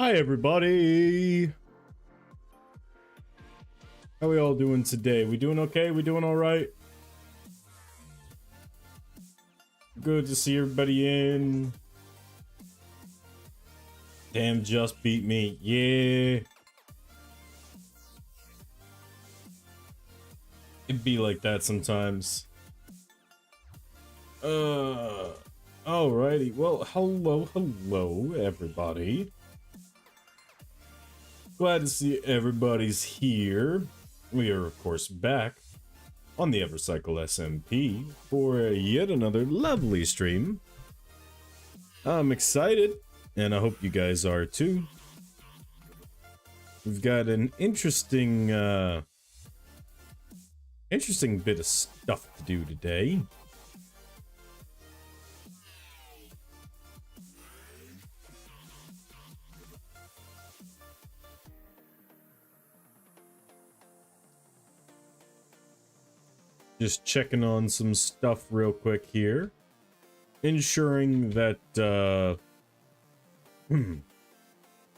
Hi everybody! How we all doing today? We doing okay? We doing alright? Good to see everybody in. Damn, just beat me. Yeah. It'd be like that sometimes. Alrighty. Well, hello everybody. Glad to see everybody's here. We are, of course, back on the EvercycleSMP for yet another lovely stream. I'm excited, and I hope you guys are too. We've got an interesting bit of stuff to do today. Just checking on some stuff real quick here. Ensuring that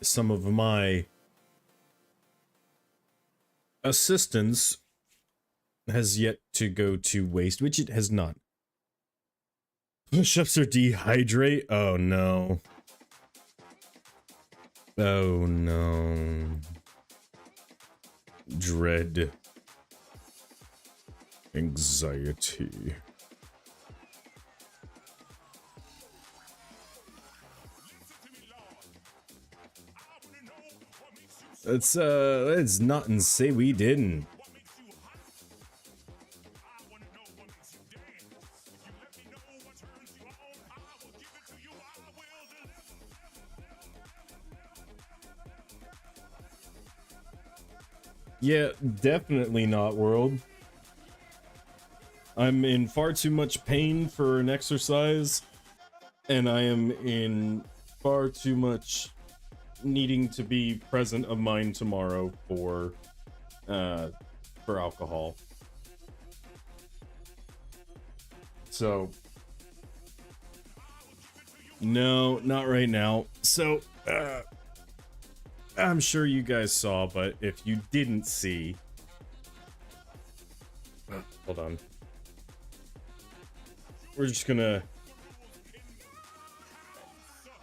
some of my assistance has yet to go to waste, which it has not. Push-ups are dehydrate? Oh no. Oh no. Dread. Anxiety. Let's not and say we didn't. Yeah, definitely not, world. I'm in far too much pain for an exercise, and I am in far too much needing to be present of mind tomorrow for alcohol. So, no, not right now. So, I'm sure you guys saw, but if you didn't see, hold on. We're just gonna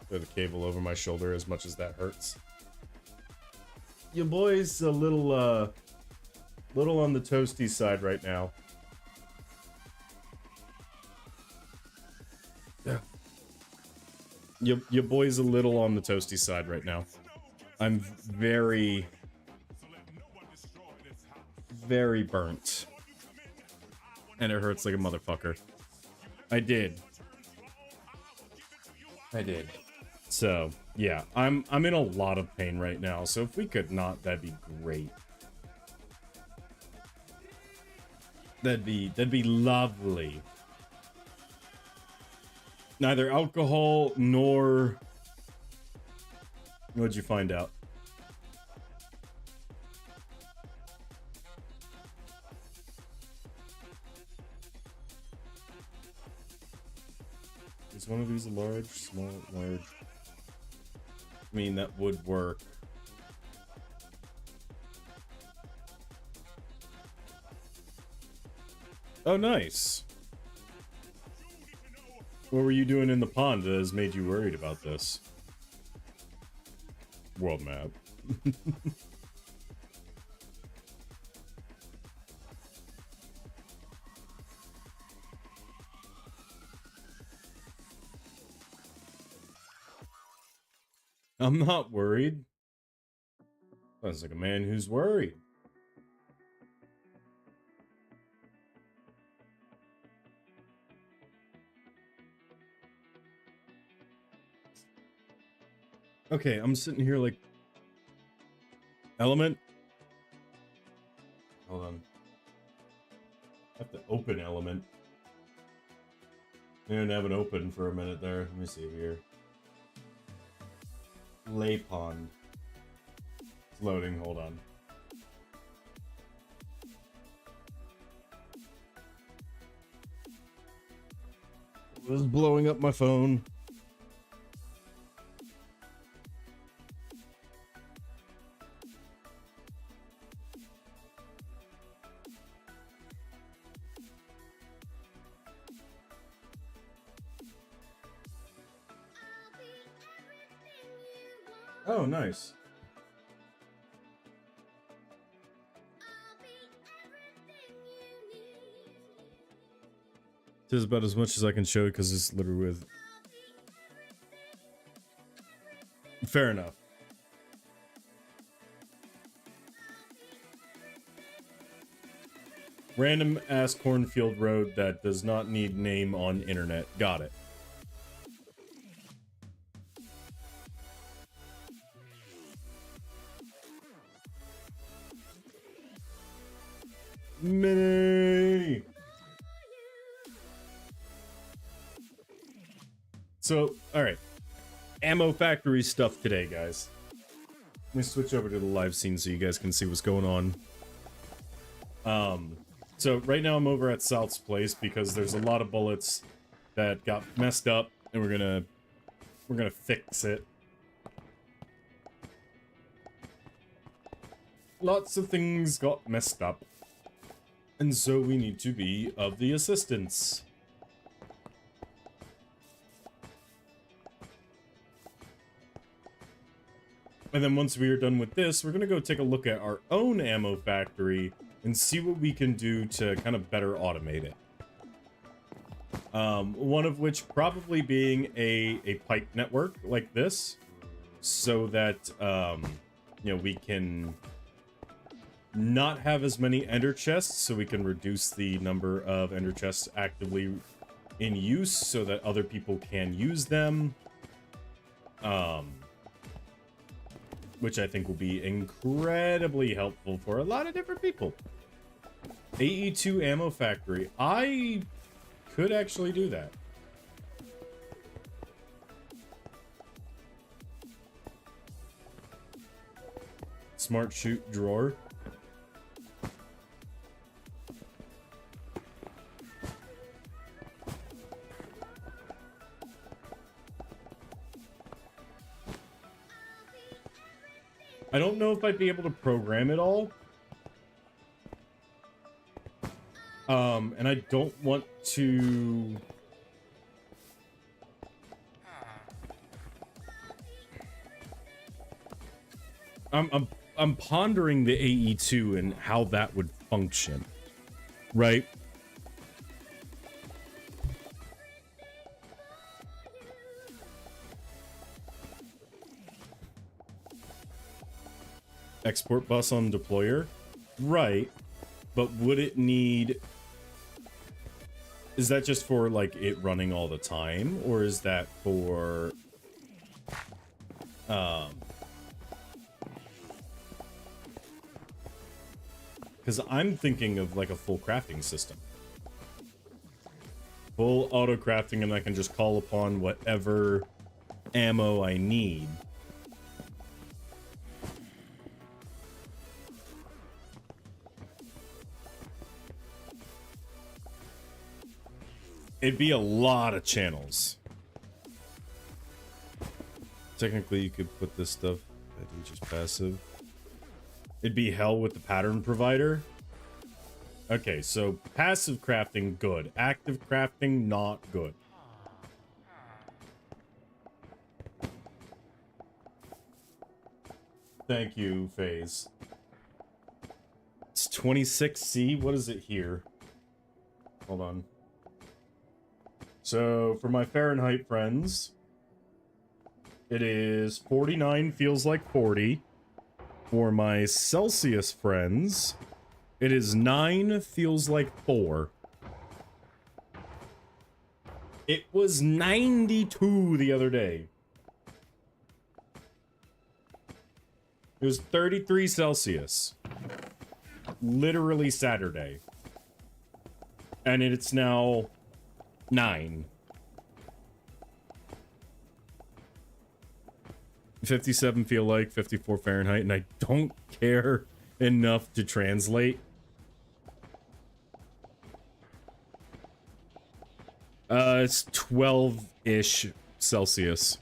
throw the cable over my shoulder as much as that hurts. Your boy's a little on the toasty side right now. Yeah. Your boy's a little on the toasty side right now. I'm very burnt. And it hurts like a motherfucker. I did. So, yeah, I'm in a lot of pain right now, so if we could not, that'd be great. That'd be lovely. Neither alcohol nor... What'd you find out? Is one of these a large, small, large? I mean, that would work. Oh, nice. What were you doing in the pond that has made you worried about this? World map. I'm not worried. Sounds like a man who's worried. Okay, I'm sitting here like... Element? Hold on. I have to open element. I didn't have it open for a minute there. Let me see here. Lay pond. It's loading, hold on. It was blowing up my phone. Oh, nice. This is about as much as I can show because it's literally with. Fair enough. Random ass cornfield road that does not need name on internet. Got it. Mini. So, all right. Ammo factory stuff today, guys. Let me switch over to the live scene so you guys can see what's going on. So right now I'm over at South's place because there's a lot of bullets that got messed up, and we're gonna fix it. Lots of things got messed up, and so we need to be of the assistance. And then once we are done with this, we're gonna go take a look at our own ammo factory and see what we can do to kind of better automate it. One of which probably being a pipe network like this, so that, you know, we can not have as many ender chests, so we can reduce the number of ender chests actively in use so that other people can use them. Which I think will be incredibly helpful for a lot of different people. AE2 ammo factory. I could actually do that. Smart shoot drawer. I don't know if I'd be able to program it all. And I don't want to... I'm pondering the AE2 and how that would function, right? Export bus on deployer, right? But would it need... Is that just for, like, it running all the time? Or is that for... Because I'm thinking of, like, a full crafting system. Full auto-crafting, and I can just call upon whatever ammo I need. It'd be a lot of channels. Technically, you could put this stuff at just passive. It'd be hell with the pattern provider. Okay, so passive crafting, good. Active crafting, not good. Thank you, FaZe. It's 26C. What is it here? Hold on. So, for my Fahrenheit friends, it is 49 feels like 40. For my Celsius friends, it is 9 feels like 4. It was 92 the other day. It was 33 Celsius. Literally Saturday. And it's now 9. 57 feel like 54 Fahrenheit, and I don't care enough to translate. It's 12-ish Celsius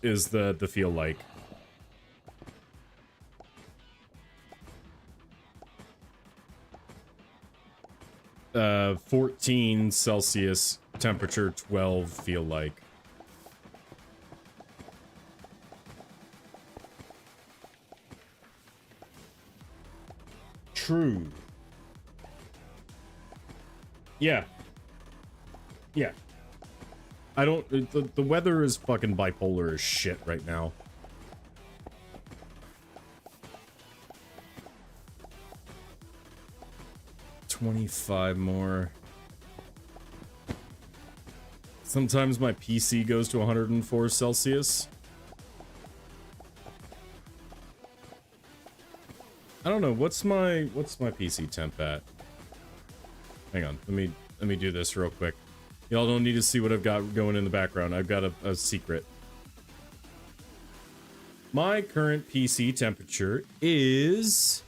is the feel like. Uh, 14 Celsius temperature, 12 feel like. true. Yeah. Yeah. I don't... The weather is fucking bipolar as shit right now. $25 more. Sometimes my PC goes to 104 Celsius. I don't know, what's my PC temp at? Hang on, let me do this real quick. Y'all don't need to see what I've got going in the background. I've got a secret. My current PC temperature is...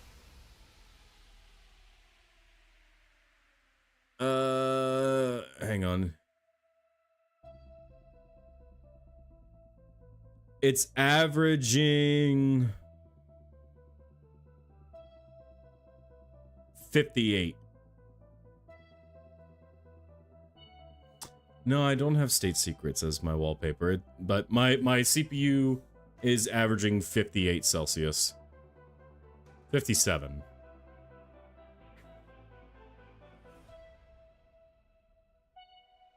hang on. It's averaging 58. No, I don't have state secrets as my wallpaper, but my CPU is averaging 58 Celsius. 57.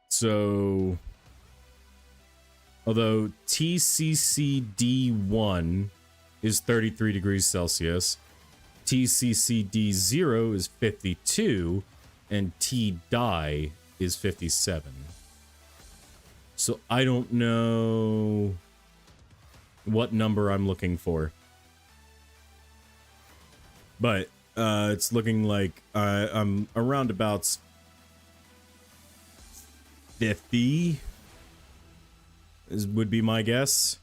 So, although TCCD1 is 33 degrees Celsius, TCCD0 is 52, and T-die is 57. So I don't know what number I'm looking for. But it's looking like I'm around about 50 would be my guess.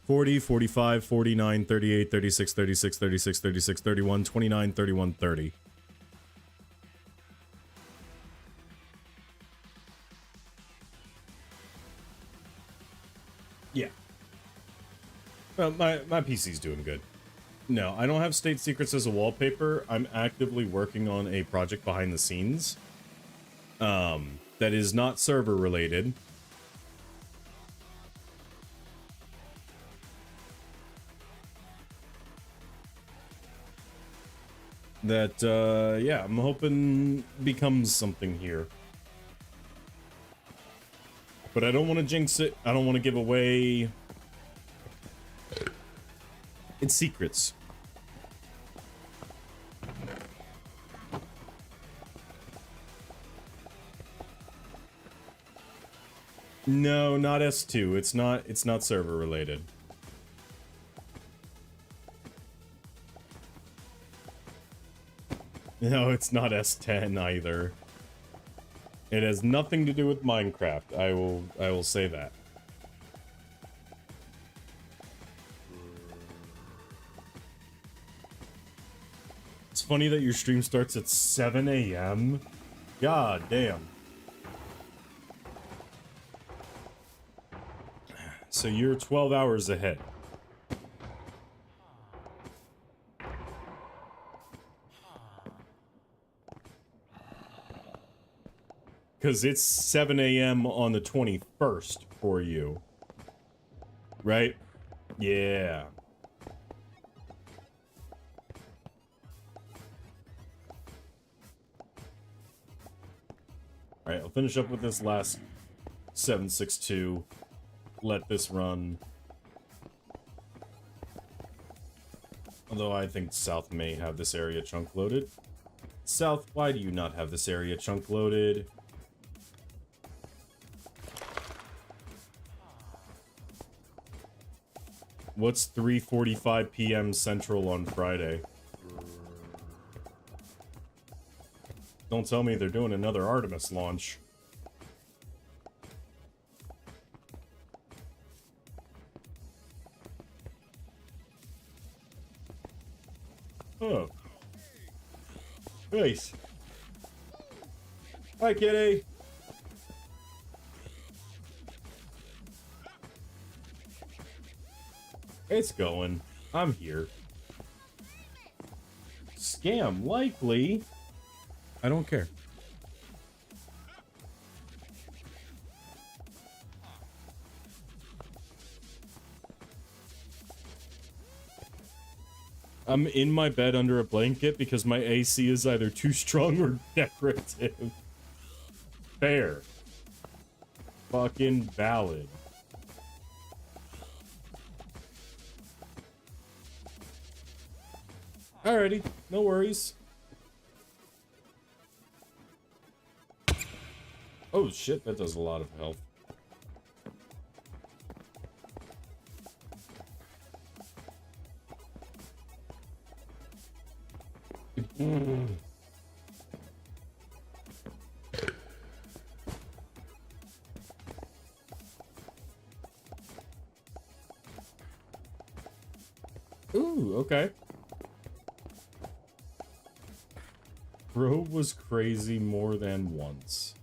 40, 45, 49, 38, 36, 36, 36, 36, 31, 29, 31, 30. Yeah. Well, my PC's doing good. No, I don't have state secrets as a wallpaper. I'm actively working on a project behind the scenes. That is not server related. That, yeah, I'm hoping becomes something here. But I don't want to jinx it. I don't want to give away its secrets. No, not S2. It's not server related. No, it's not S10 either. It has nothing to do with Minecraft. I will say that. It's funny that your stream starts at 7 a.m. God damn. So you're 12 hours ahead. Because it's 7 a.m. on the 21st for you. Right? Yeah. Alright, I'll finish up with this last 762. Let this run. Although I think South may have this area chunk loaded. South, why do you not have this area chunk loaded? What's 3:45 p.m. Central on Friday? Don't tell me they're doing another Artemis launch. Oh. Nice. Hi, kitty. It's going. I'm here. Scam likely. I don't care. I'm in my bed under a blanket because my AC is either too strong or decorative. Fair. Fucking valid. Alrighty, no worries. Oh shit, that does a lot of health. Ooh, okay. Bro was crazy more than once.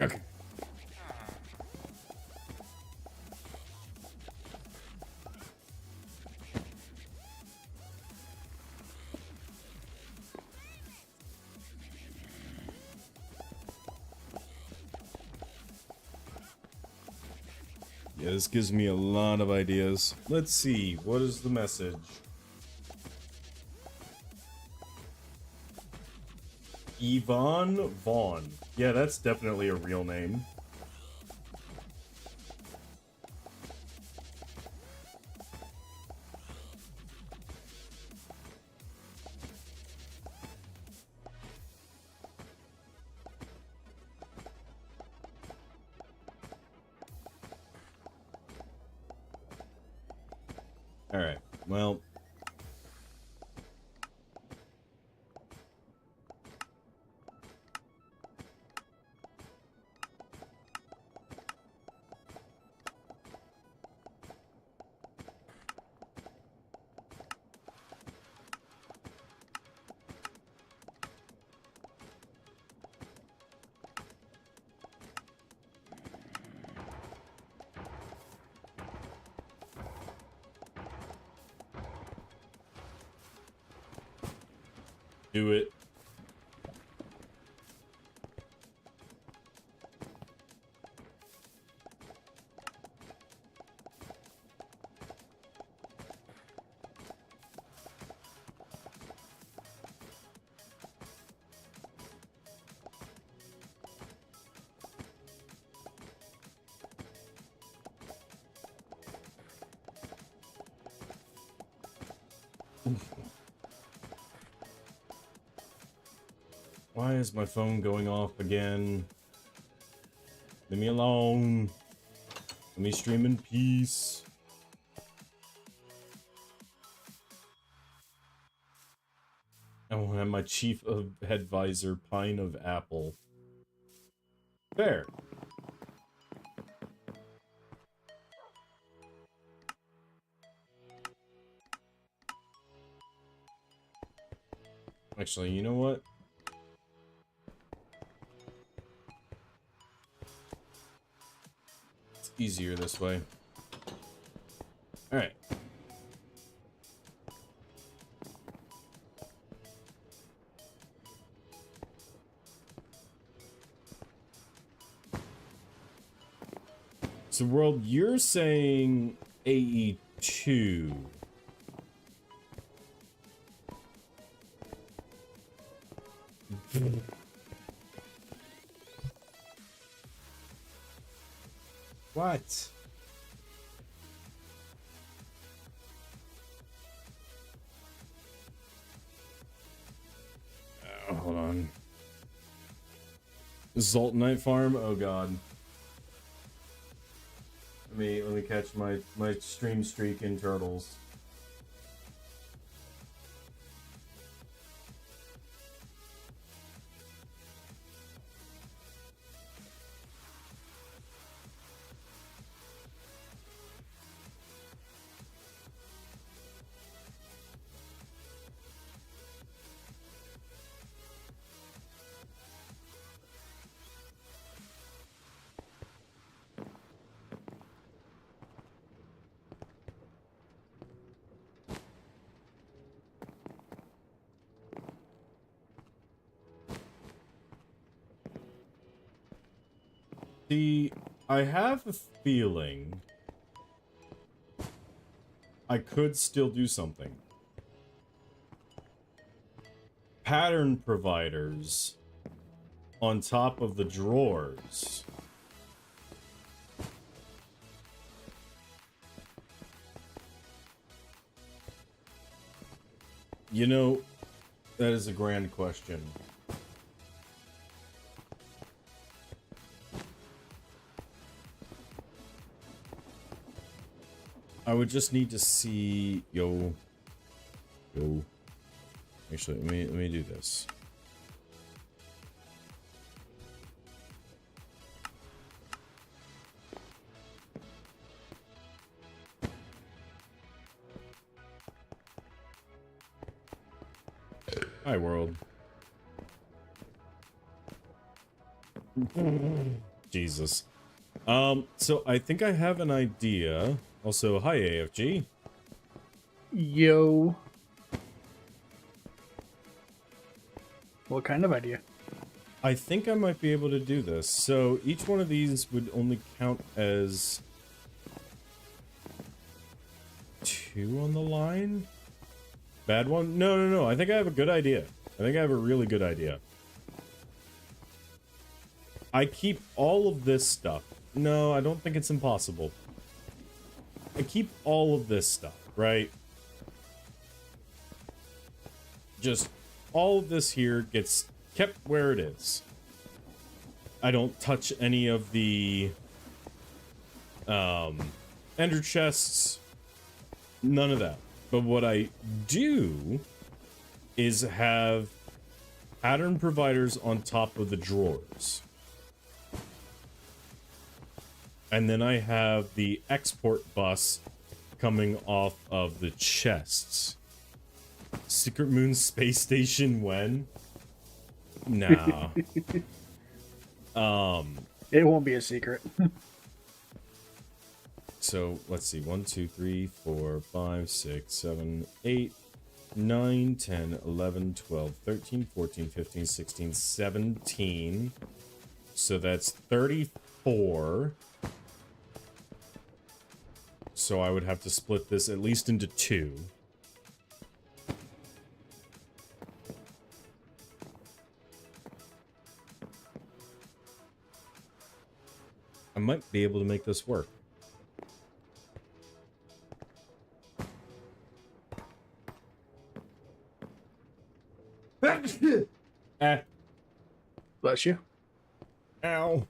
Okay. Yeah, this gives me a lot of ideas. Let's see, what is the message? Yvonne Vaughn. Yeah, that's definitely a real name. Alright, well... do it. Why is my phone going off again? Leave me alone. Let me stream in peace. I want to have my chief of advisor, Pine of Apple. Fair. Actually, you know what? It's easier this way. Alright. So, World, you're saying AE2. What? Hold on. Zoltanite farm? Oh god. Let me catch my stream streak in turtles. See, I have a feeling I could still do something. Pattern providers on top of the drawers. You know, that is a grand question. I would just need to see... Yo. Actually, let me do this. Hi, world. Jesus. So I think I have an idea. Also, hi, AFG. Yo. What kind of idea? I think I might be able to do this. So each one of these would only count as 2 on the line? Bad one? No. I think I have a good idea. I think I have a really good idea. I keep all of this stuff. No, I don't think it's impossible. I keep all of this stuff, right? Just all of this here gets kept where it is. I don't touch any of the ender chests. None of that. But what I do is have pattern providers on top of the drawers. And then I have the export bus coming off of the chests. Secret Moon Space Station when? Nah. It won't be a secret. So let's see. 1, 2, 3, 4, 5, 6, 7, 8, 9, 10, 11, 12, 13, 14, 15, 16, 17. So that's 34. So I would have to split this at least into 2. I might be able to make this work. Bless you. Ow.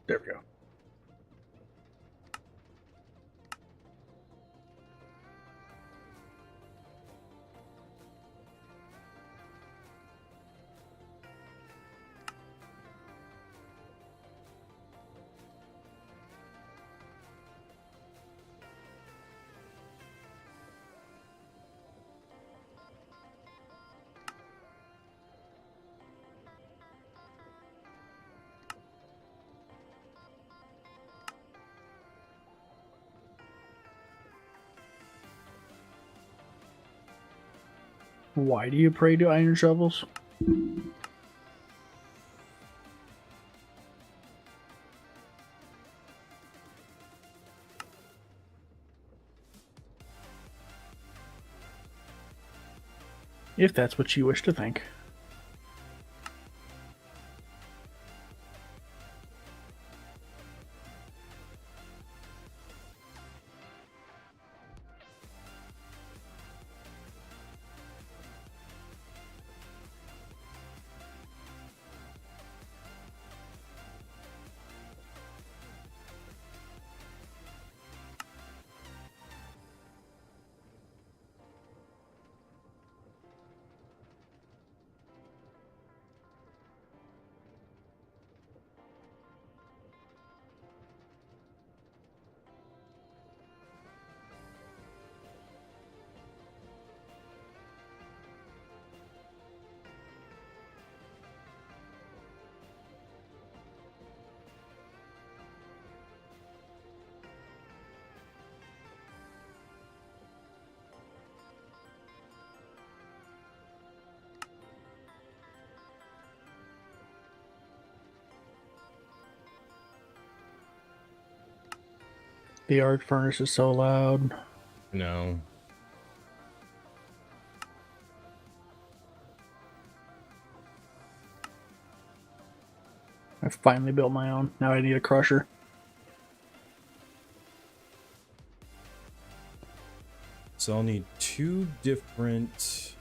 There we go. Why do you pray to iron shovels? If that's what you wish to think. The arc furnace is so loud. No. I finally built my own. Now I need a crusher. So I'll need 2 different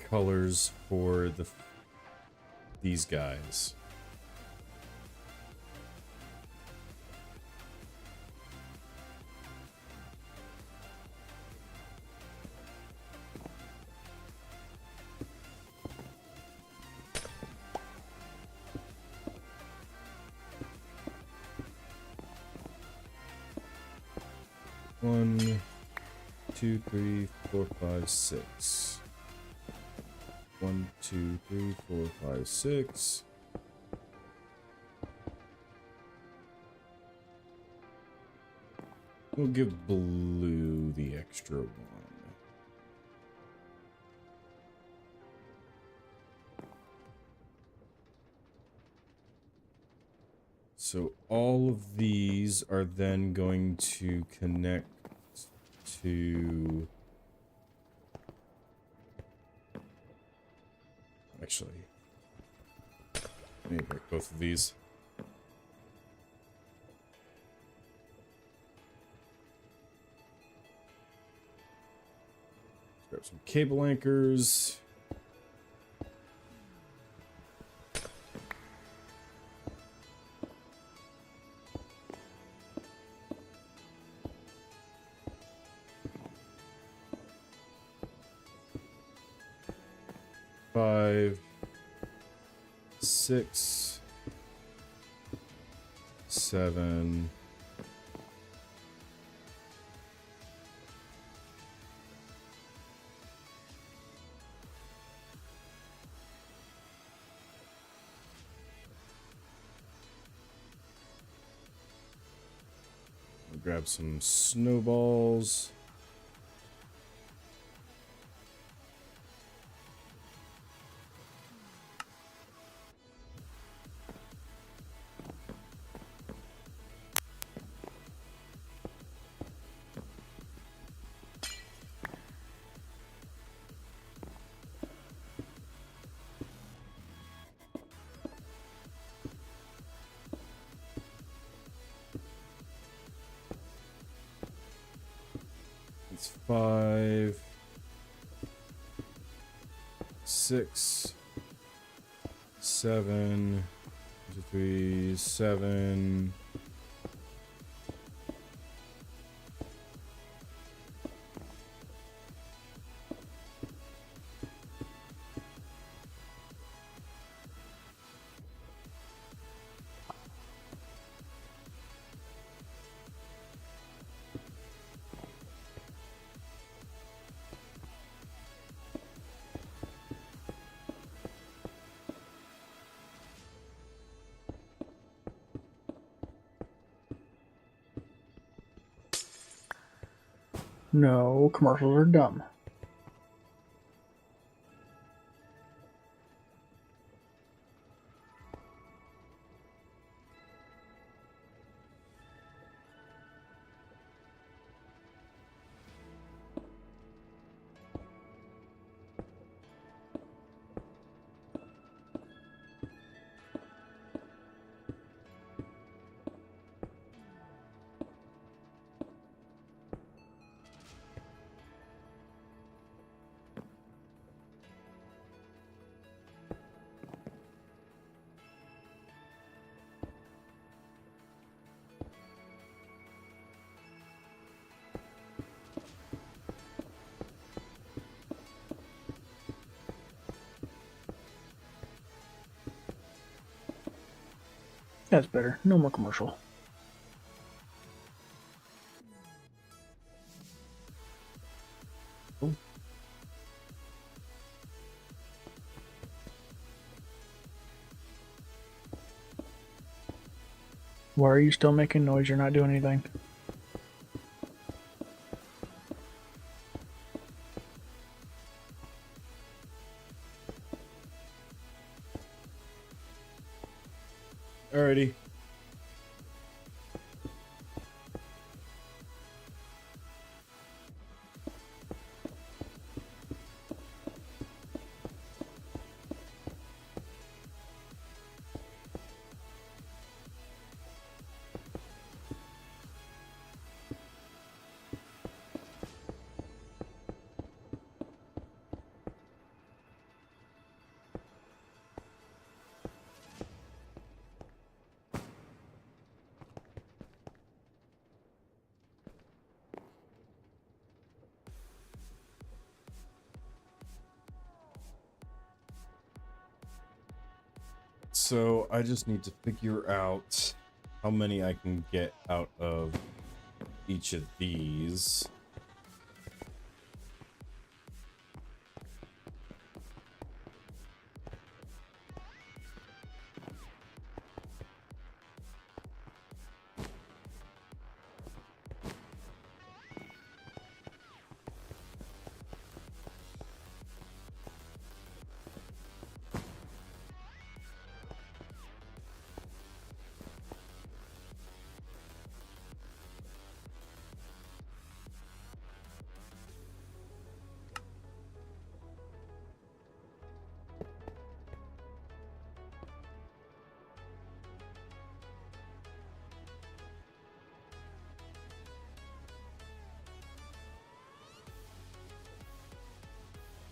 colors for these guys. One, 2, 3, 4, 5, 6. 1, 2, 3, 4, 5, 6. We'll give blue the extra one. So all of these are then going to connect to... Actually, let me break both of these. Grab some cable anchors. Five, 6, 7. Grab some snowballs. It's 5, 6, 7, 3, 7. No, commercials are dumb. That's better. No more commercial. Oh. Why are you still making noise? You're not doing anything. Alrighty. So I just need to figure out how many I can get out of each of these.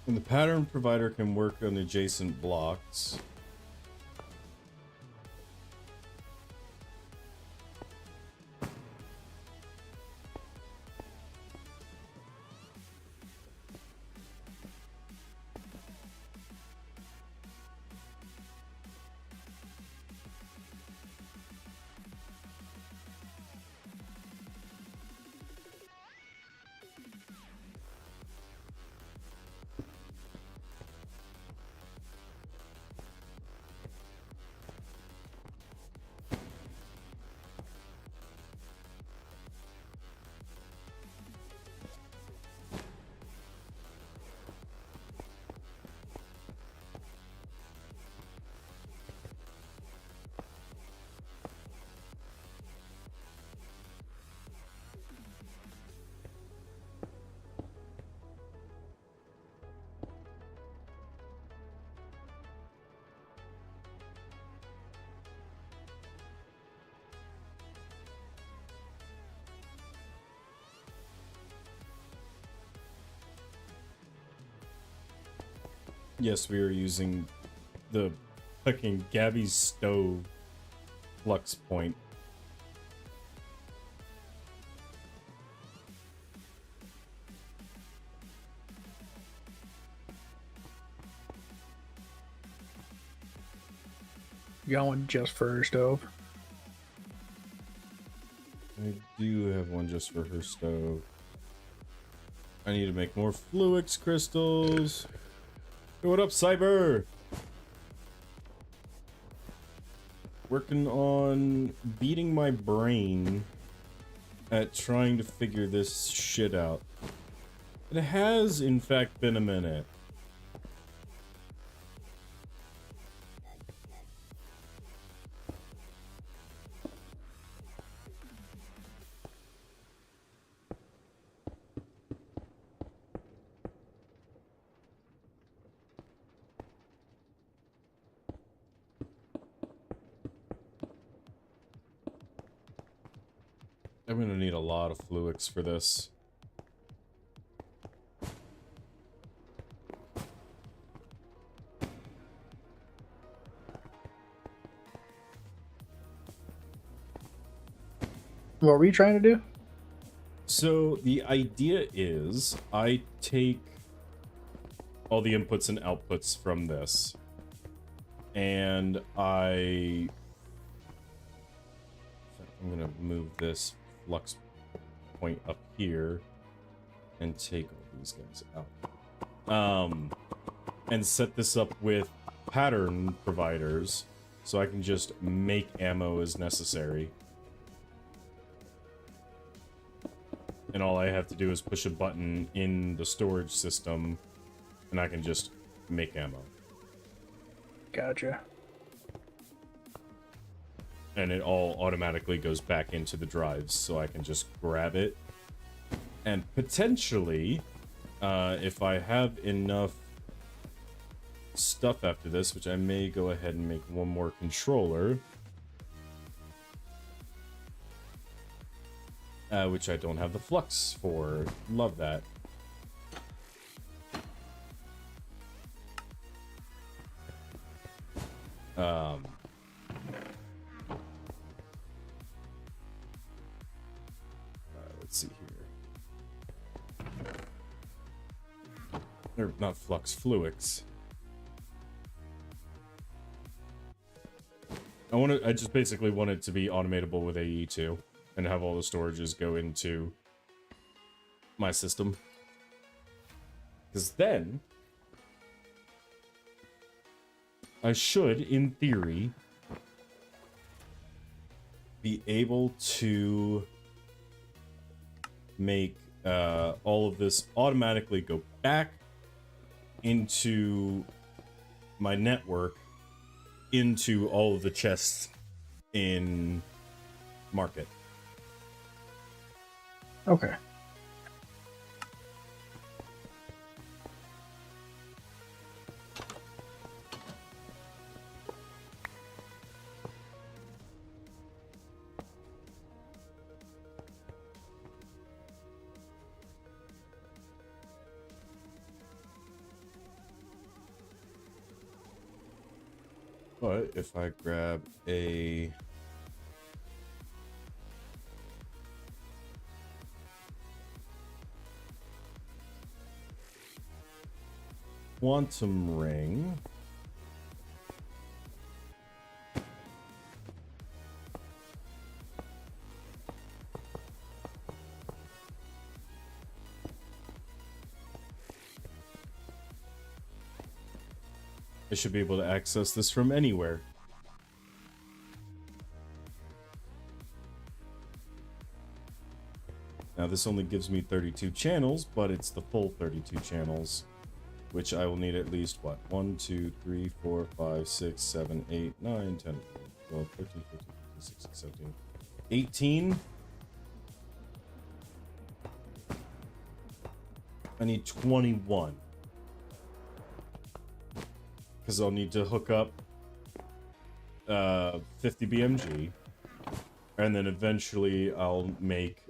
And the pattern provider can work on adjacent blocks. Yes, we are using the fucking Gabby's stove flux point. Going just for her stove. I do have one just for her stove. I need to make more Fluix crystals. Hey, what up, Cyber? Working on beating my brain at trying to figure this shit out. It has, in fact, been a minute. I'm gonna need a lot of Fluix for this. What were you trying to do? So the idea is I take all the inputs and outputs from this, and I'm gonna move this flux point up here and take all these guys out. And set this up with pattern providers so I can just make ammo as necessary. And all I have to do is push a button in the storage system and I can just make ammo. Gotcha. and it all automatically goes back into the drives, so I can just grab it. And potentially, if I have enough stuff after this, which I may go ahead and make one more controller, which I don't have the flux for. Love that. Let's see here. Or not flux, fluix. I just basically want it to be automatable with AE2 and have all the storages go into my system. Because then I should, in theory, be able to make all of this automatically go back into my network, into all of the chests in market. Okay. But if I grab a quantum ring, I should be able to access this from anywhere. Now this only gives me 32 channels, but it's the full 32 channels, which I will need at least, what, 1, 2, 3, 4, 5, 6, 7, 8, 9, 10, 12, 13, 14, 15, 16, 17, 18. I need 21. Because I'll need to hook up 50 BMG, and then eventually I'll make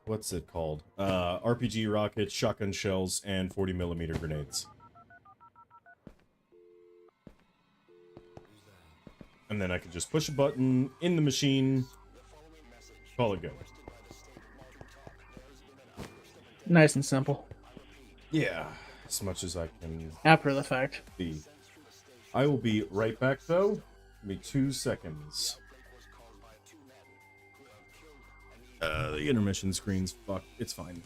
what's it called? RPG rockets, shotgun shells, and 40mm grenades. And then I can just push a button in the machine, call it go. Nice and simple. Yeah, as much as I can After the fact. be. I will be right back, though. Give me 2 seconds. The intermission screen's fucked. It's fine.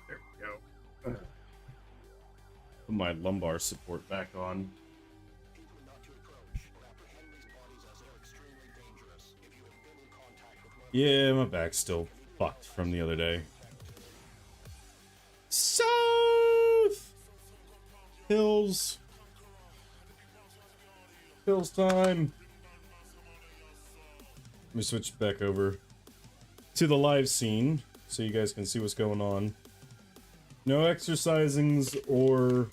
There we go. Put my lumbar support back on. Yeah, my back's still fucked from the other day. South! pills. Pills time. Let me switch back over to the live scene so you guys can see what's going on. No exercisings or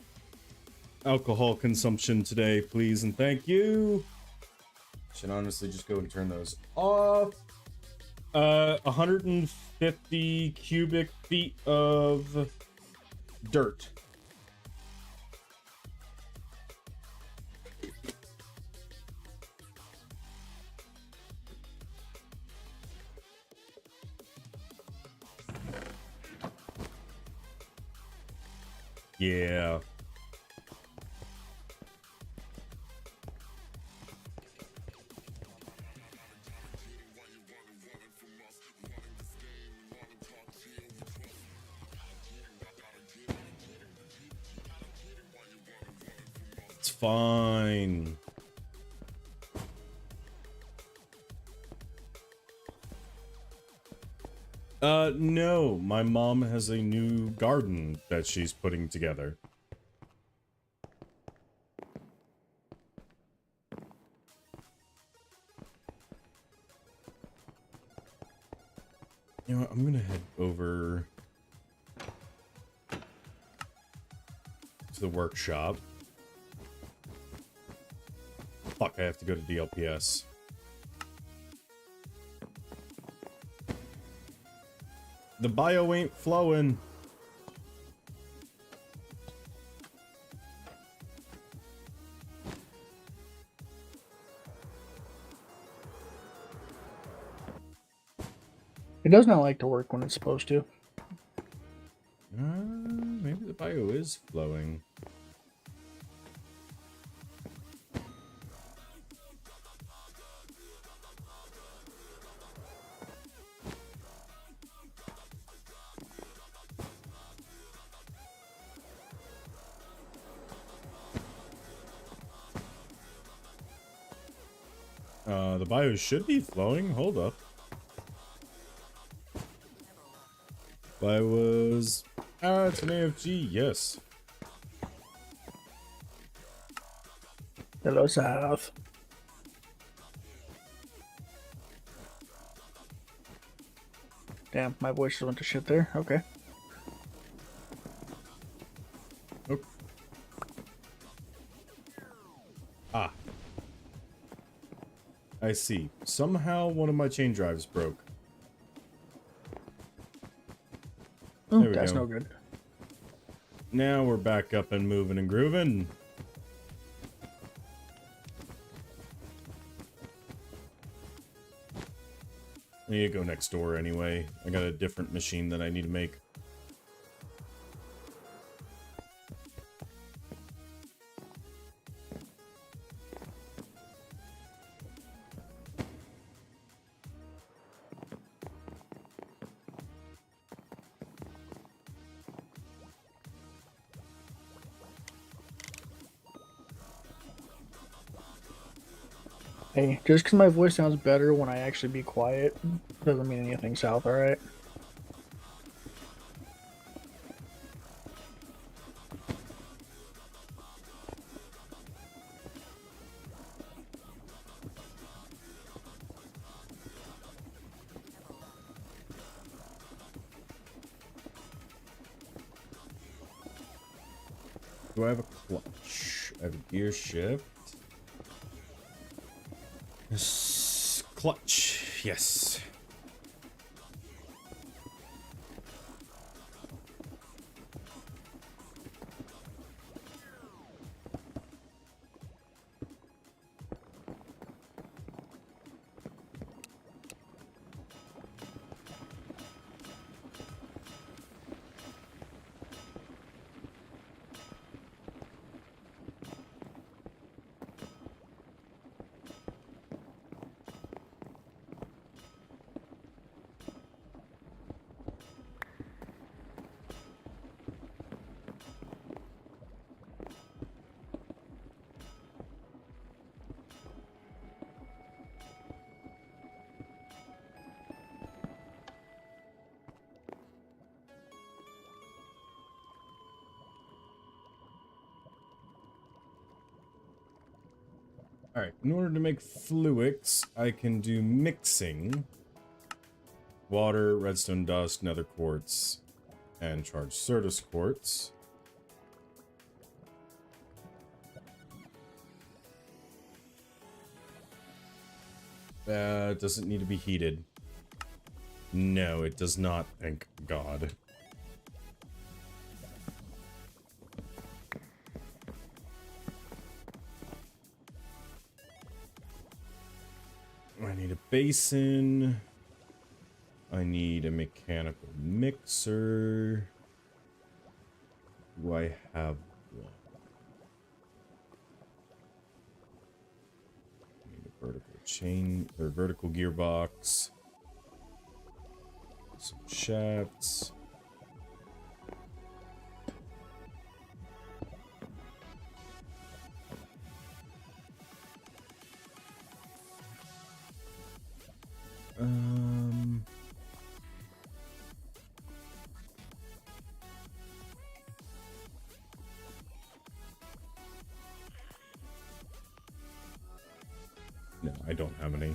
alcohol consumption today, please and thank you. Should honestly just go and turn those off. 150 cubic feet of dirt. Yeah. It's fine. No, my mom has a new garden that she's putting together. You know what, I'm gonna head over to the workshop. Fuck, I have to go to DLPS. The bio ain't flowing. It does not like to work when it's supposed to. Maybe the bio is flowing. The bio should be flowing. Hold up. Bio was... it's an AFG, yes. Hello, South. Damn, my voice just went to shit there. Okay. Oh. Ah. I see. Somehow one of my chain drives broke. Oh, There we that's go. no good. Now we're back up and moving and grooving. I need to go next door anyway. I got a different machine that I need to make. Hey, just because my voice sounds better when I actually be quiet doesn't mean anything, South, alright? Do I have a clutch? I have a gear shift. Clutch, yes. Alright, in order to make fluics, I can do mixing. Water, redstone dust, nether quartz, and charged Certus quartz. Does it need to be heated? No, it does not, thank God. I need a basin. I need a mechanical mixer. Do I have one? I need a vertical chain or vertical gearbox. Some shafts. No, I don't have any.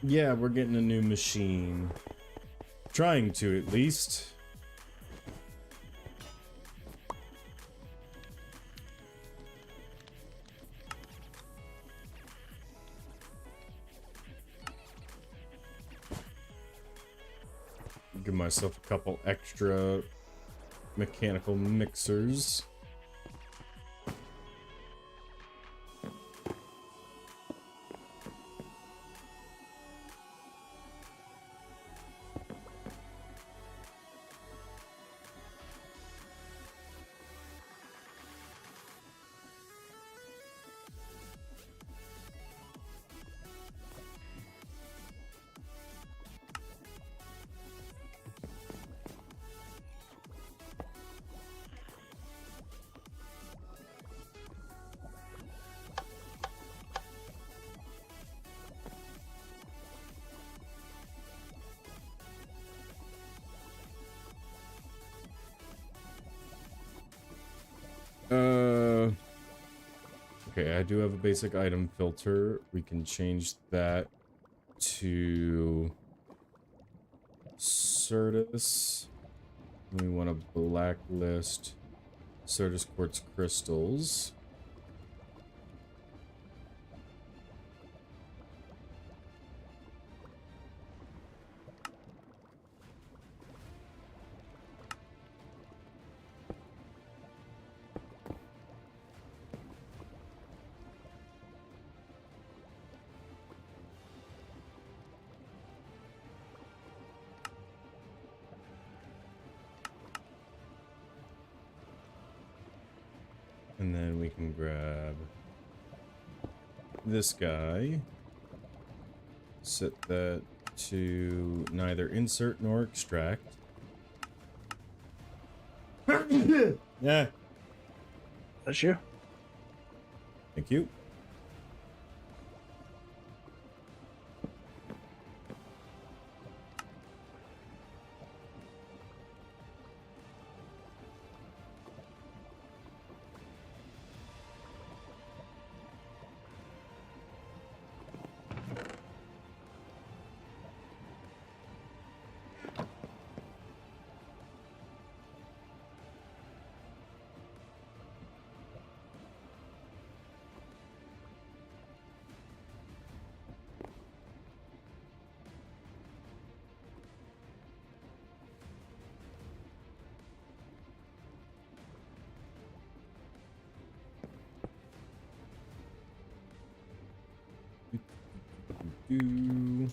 Yeah, we're getting a new machine. Trying to, at least. Give myself a couple extra mechanical mixers. Okay, I do have a basic item filter. We can change that to Certus. We want to blacklist Certus quartz crystals. And then we can grab this guy, set that to neither insert nor extract. Yeah. That's you. Thank you. Do.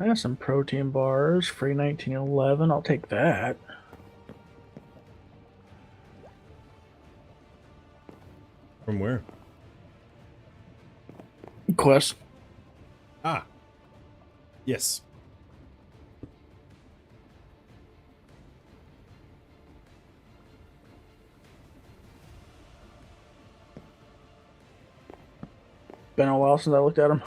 I got some protein bars, free 1911. I'll take that. From where? Quest. Ah. Yes. Been a while since I looked at them.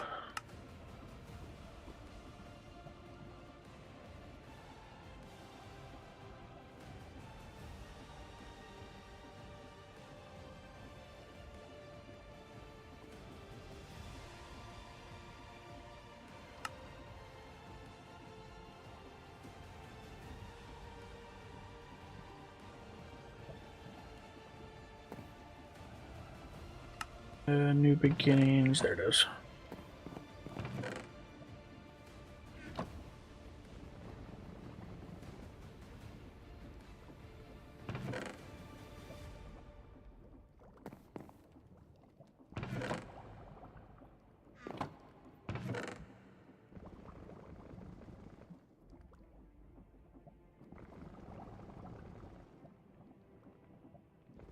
New beginnings. There it is.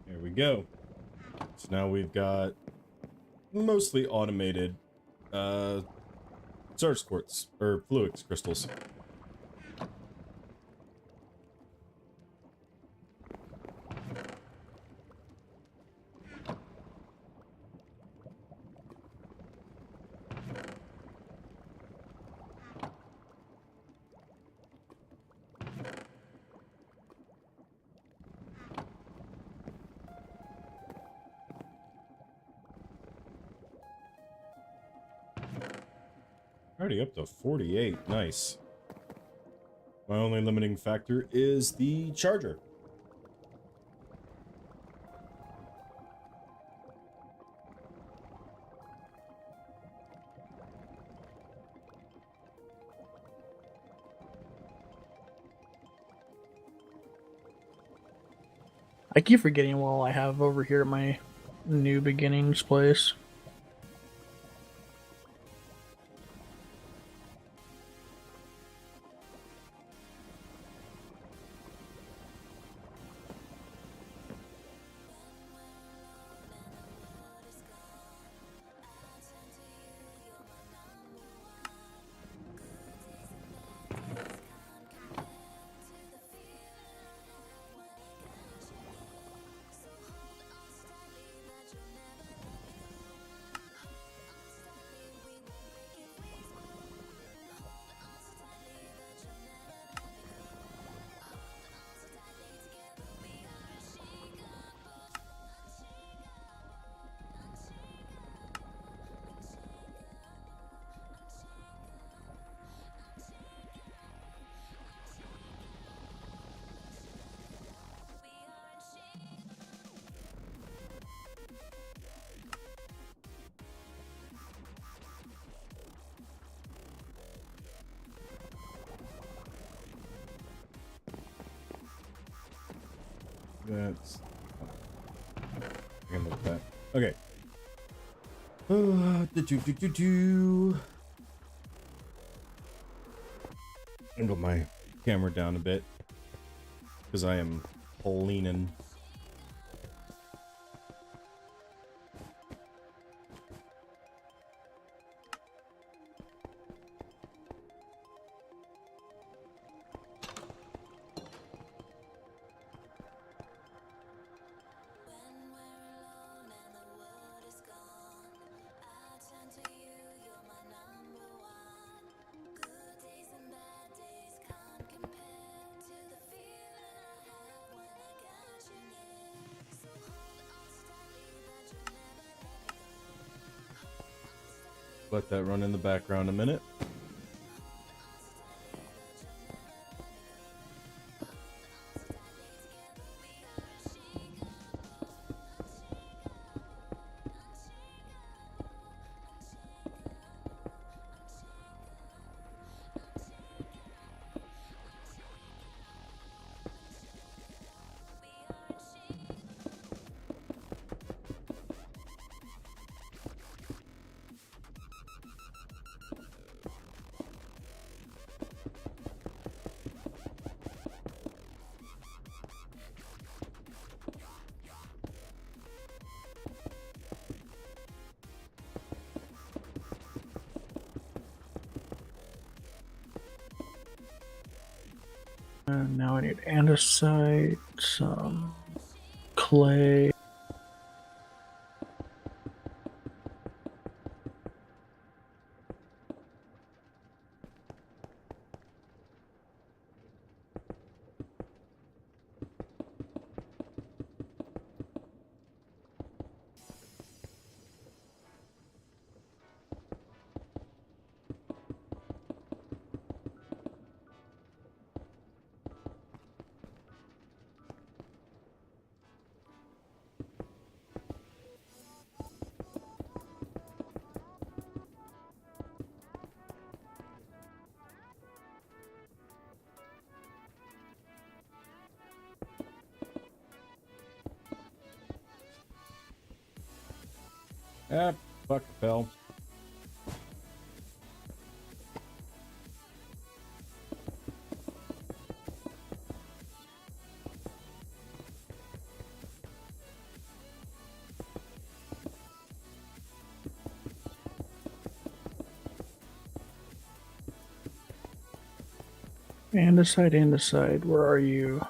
There we go. So now we've got mostly automated Sarge quartz or fluix crystals. Already up to 48. Nice. My only limiting factor is the charger. I keep forgetting what all I have over here at my new beginnings place. That's... I can look at that. Okay. Angle my camera down a bit because I am leaning. Let that run in the background a minute. And now I need andesite, some clay. Ah, fuck, fell. Andesite, where are you?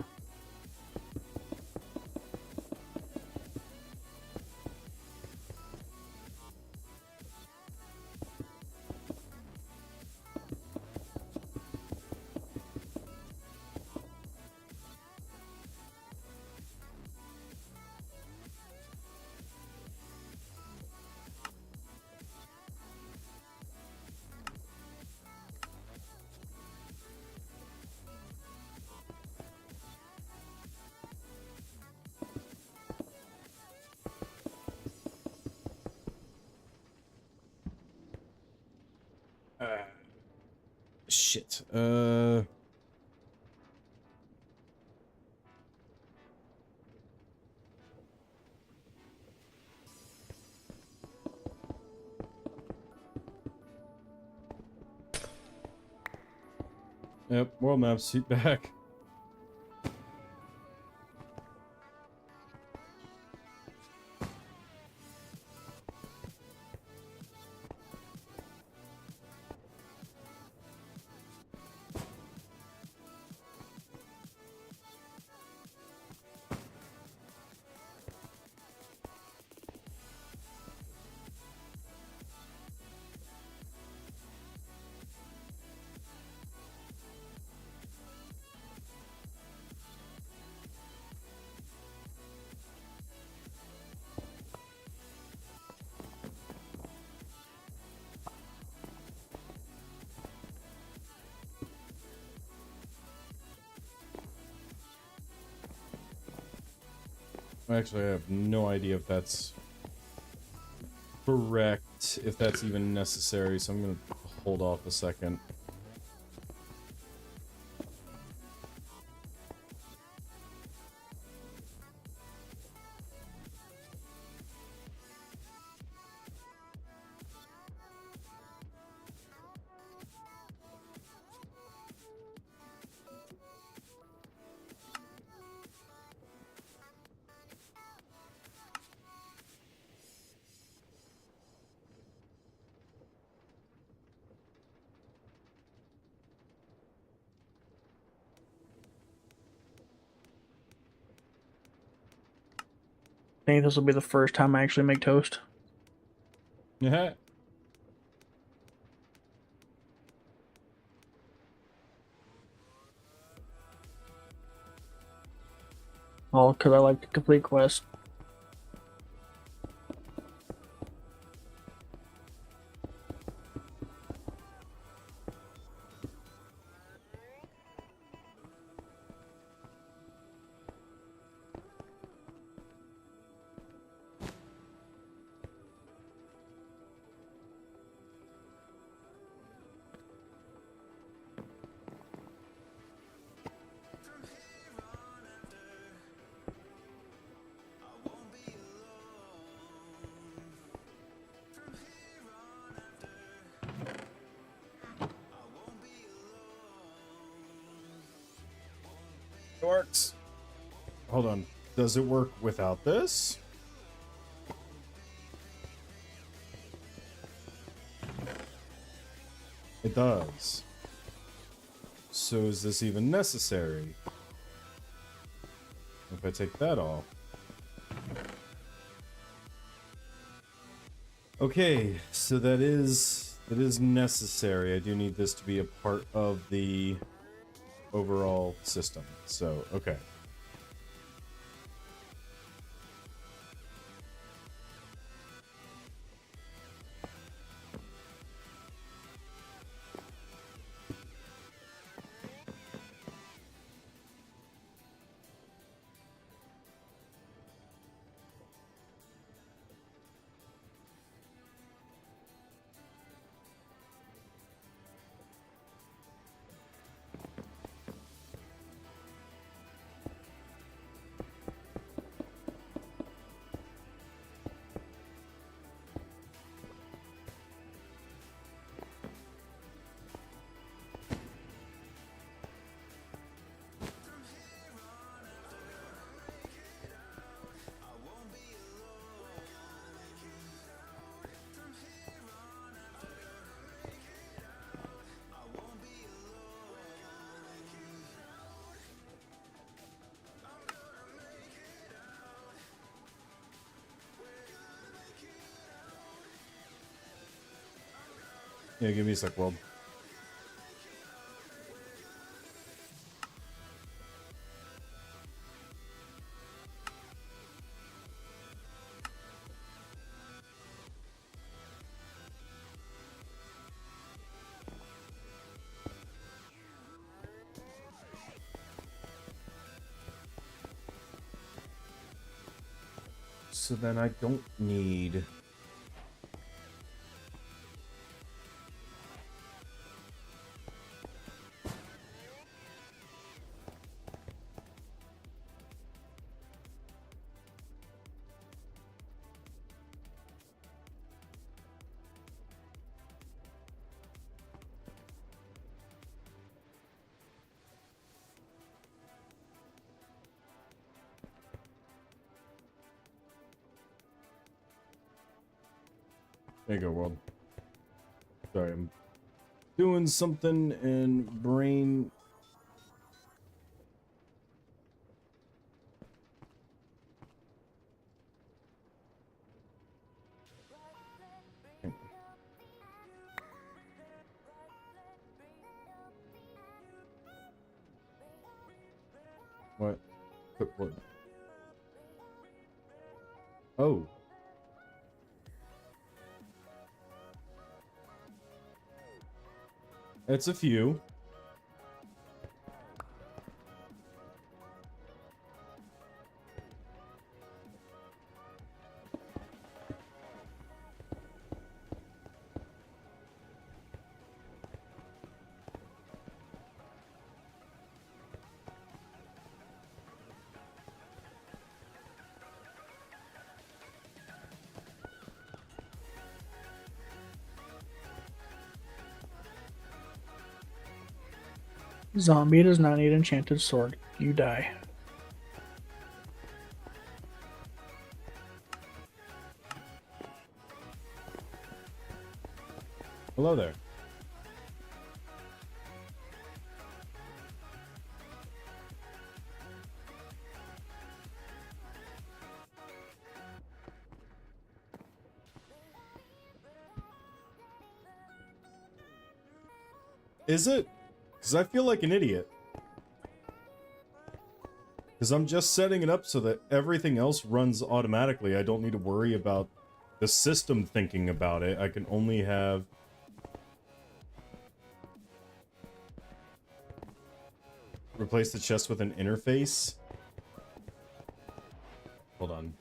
Shit. Yep, world map, seat back. Actually, I have no idea if that's correct, if that's even necessary, so I'm gonna hold off a second. I think this will be the first time I actually make toast. Yeah. All because I like to complete quests. It works. Hold on. Does it work without this? It does. So is this even necessary? If I take that off. Okay, so that is necessary. I do need this to be a part of the overall system. So, okay. Yeah, give me a sec, World. So then I don't need... There you go, World. Sorry, I'm doing something and brain... What? What? Oh. It's a few. Zombie does not need enchanted sword. You die. Hello there. Is it? Because I feel like an idiot. Because I'm just setting it up so that everything else runs automatically. I don't need to worry about the system thinking about it. I can only have... Replace the chest with an interface. Hold on.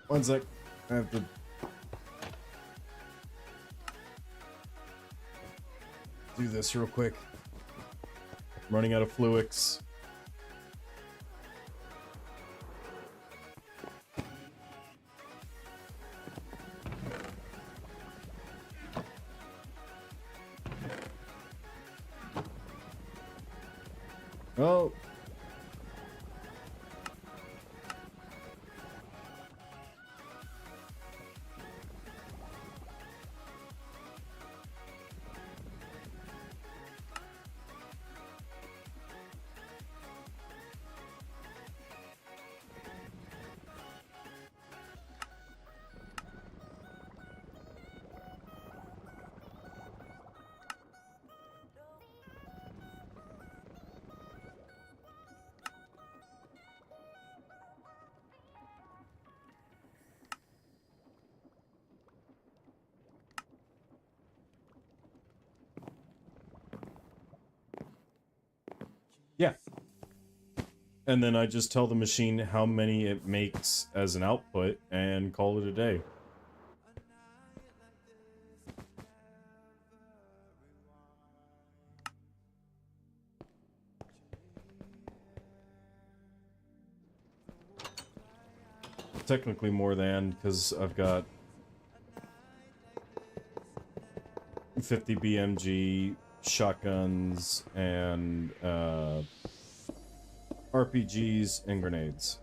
One sec. I have to... do this real quick. I'm running out of Fluix. Oh. Yeah. And then I just tell the machine how many it makes as an output and call it a day. Technically more than, because I've got 50 BMG, shotguns, and RPGs and grenades.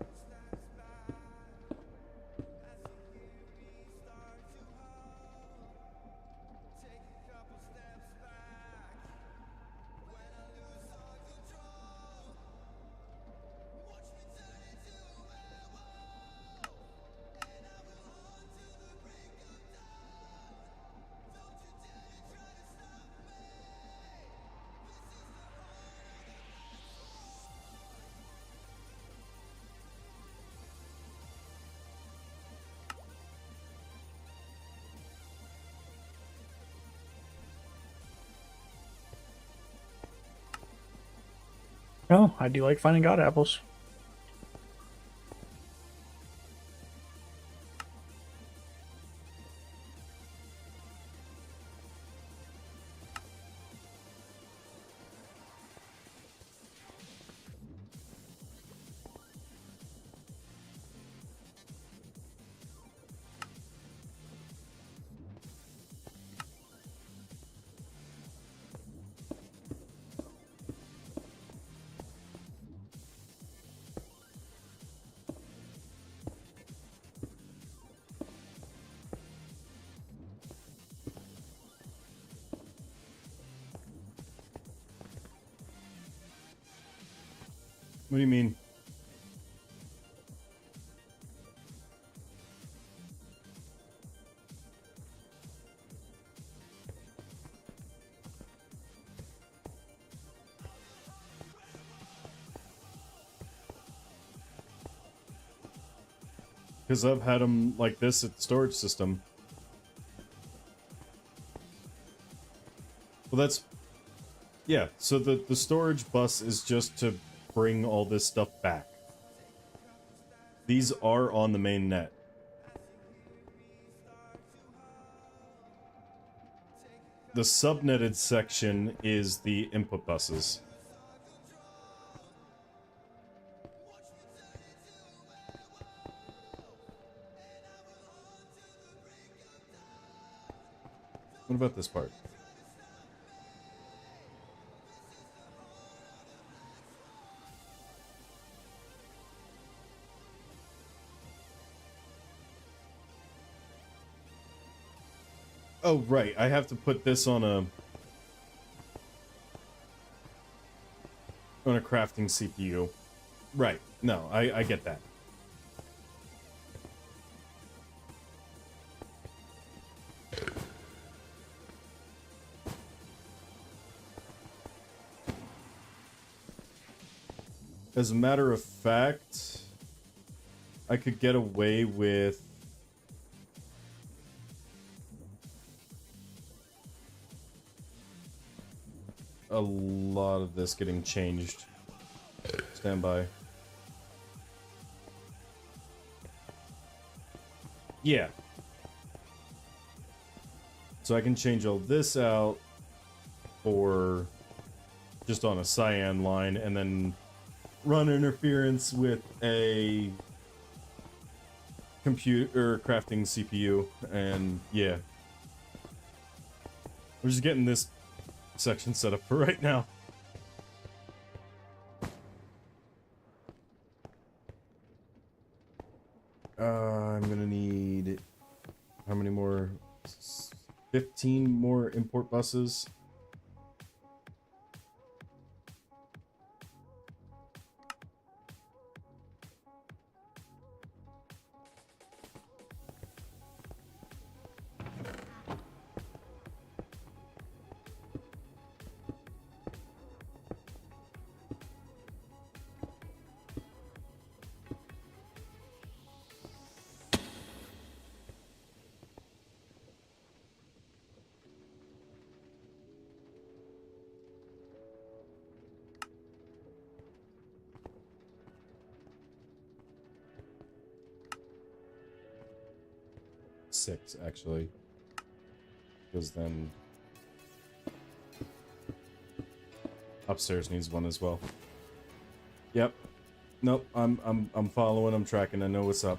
Oh, I do like finding god apples. What do you mean? Because I've had them like this at the storage system. Well, that's... Yeah, so the storage bus is just to bring all this stuff back. These are on the main net. The subnetted section is the input buses. What about this part? Oh, right. I have to put this on a crafting CPU. Right. No, I get that. As a matter of fact, I could get away with a lot of this getting changed. Stand by. Yeah. So I can change all this out for just on a cyan line and then run interference with a computer crafting CPU, and yeah. We're just getting this section set up for right now. I'm gonna need how many more? 15 more import buses. Six, actually, because then upstairs needs one as well. Yep. Nope. I'm following. I'm tracking. I know what's up.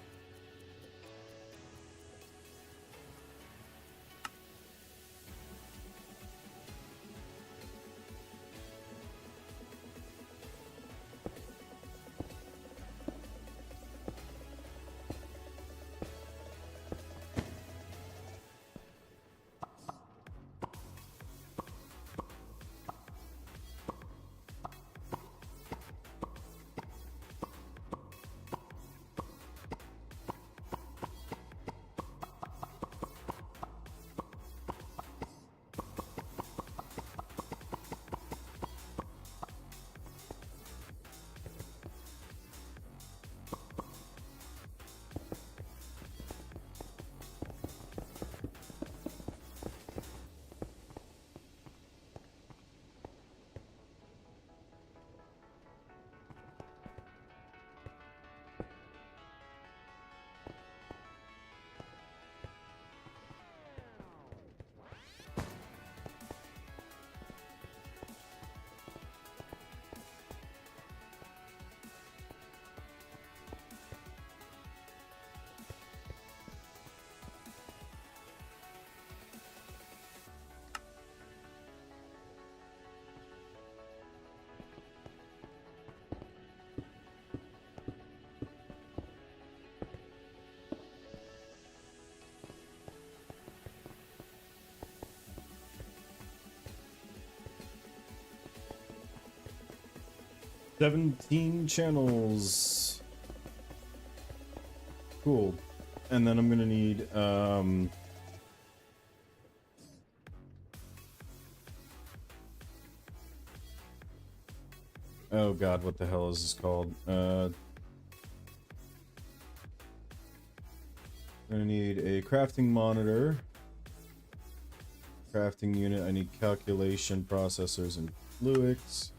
"17 channels." Cool. And then I'm gonna need oh god, what the hell is this called? I'm gonna need a crafting monitor, crafting unit. I need calculation processors and fluids.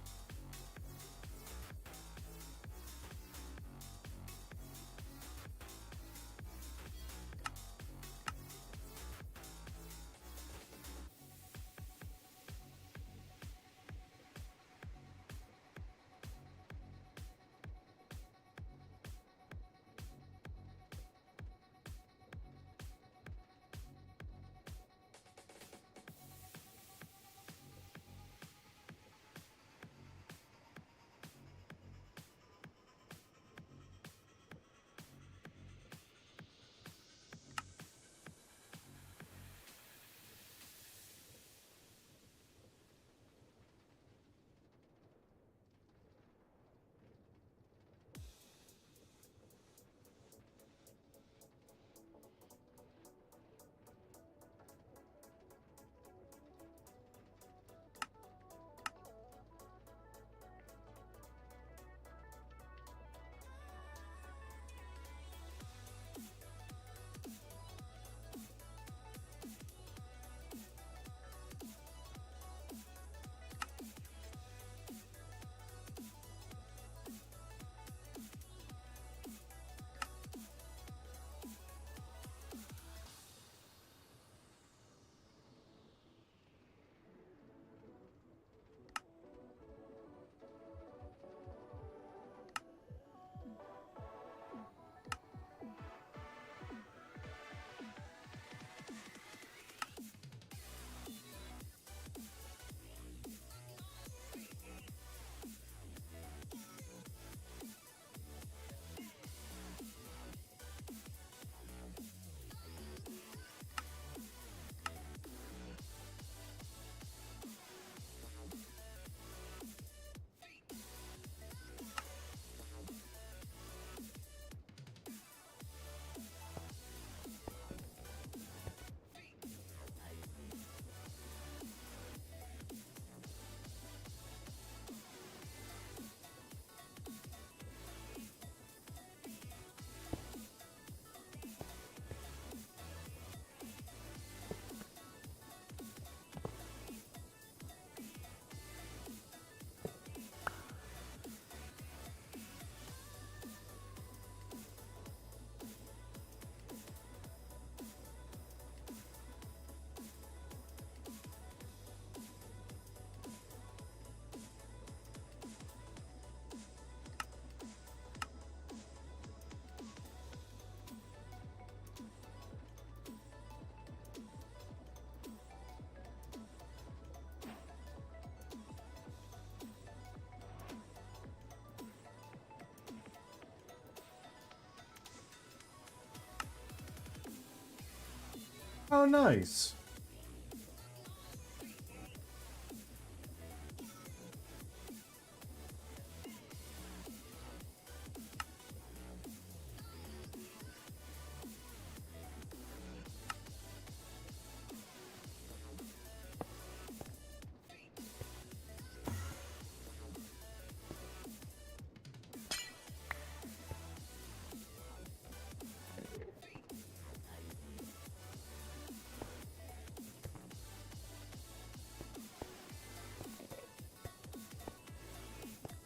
Oh, nice.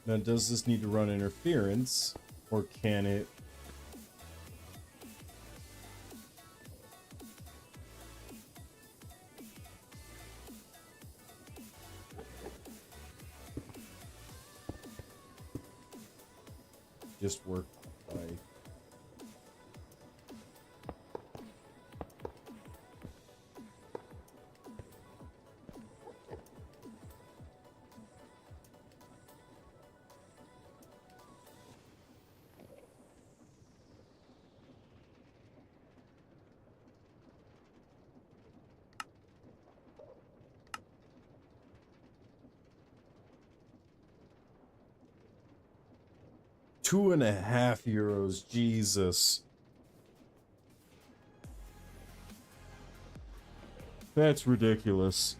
Now, does this need to run interference, or can it? Just work by... €2.50, Jesus. That's ridiculous.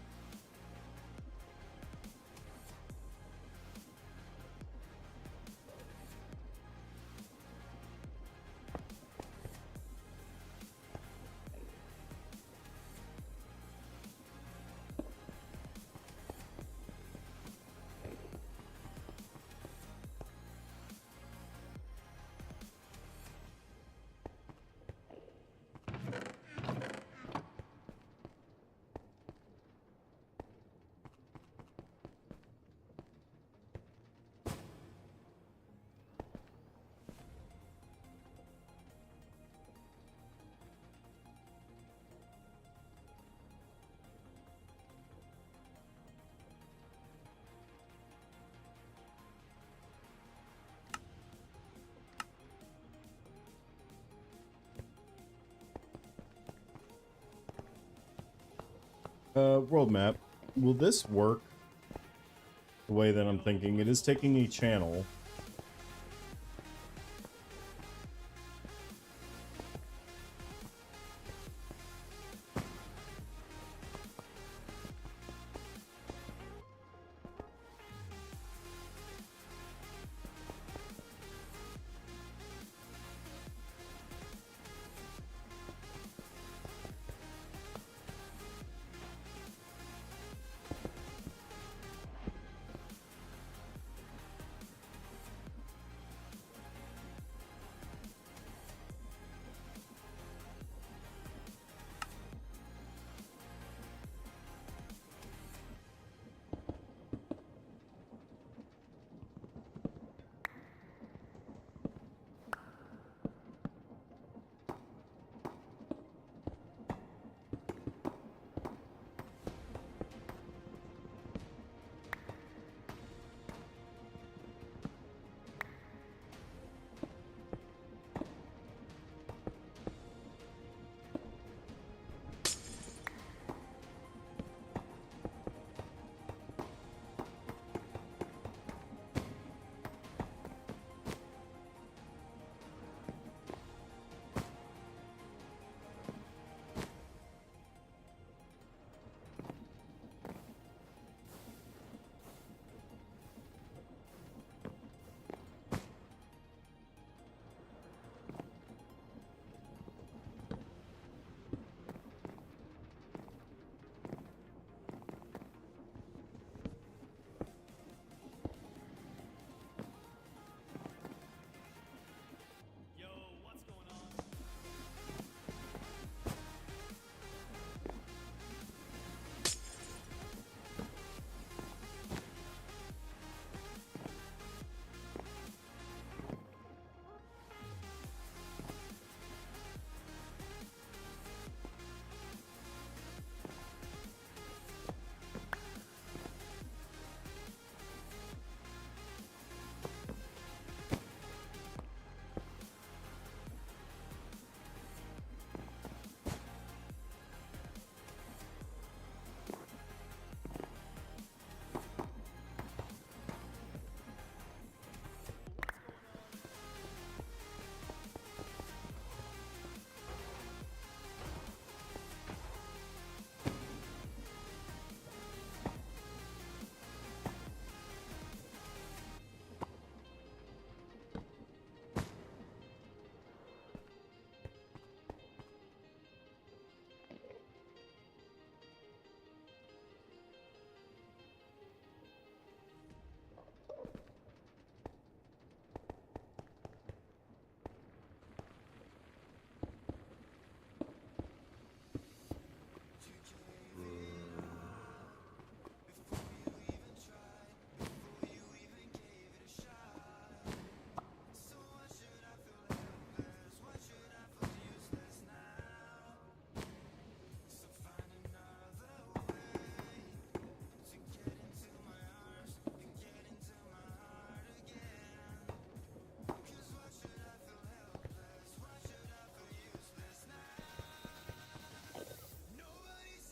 World map. Will this work the way that I'm thinking? It is taking a channel.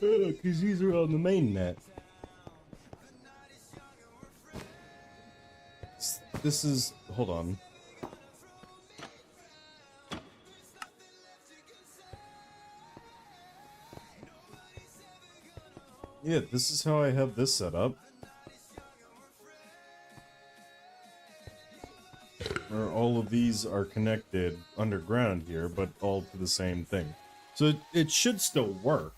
Because these are on the main net. This is... Hold on. Yeah, this is how I have this set up. Where all of these are connected underground here, but all to the same thing. So it should still work.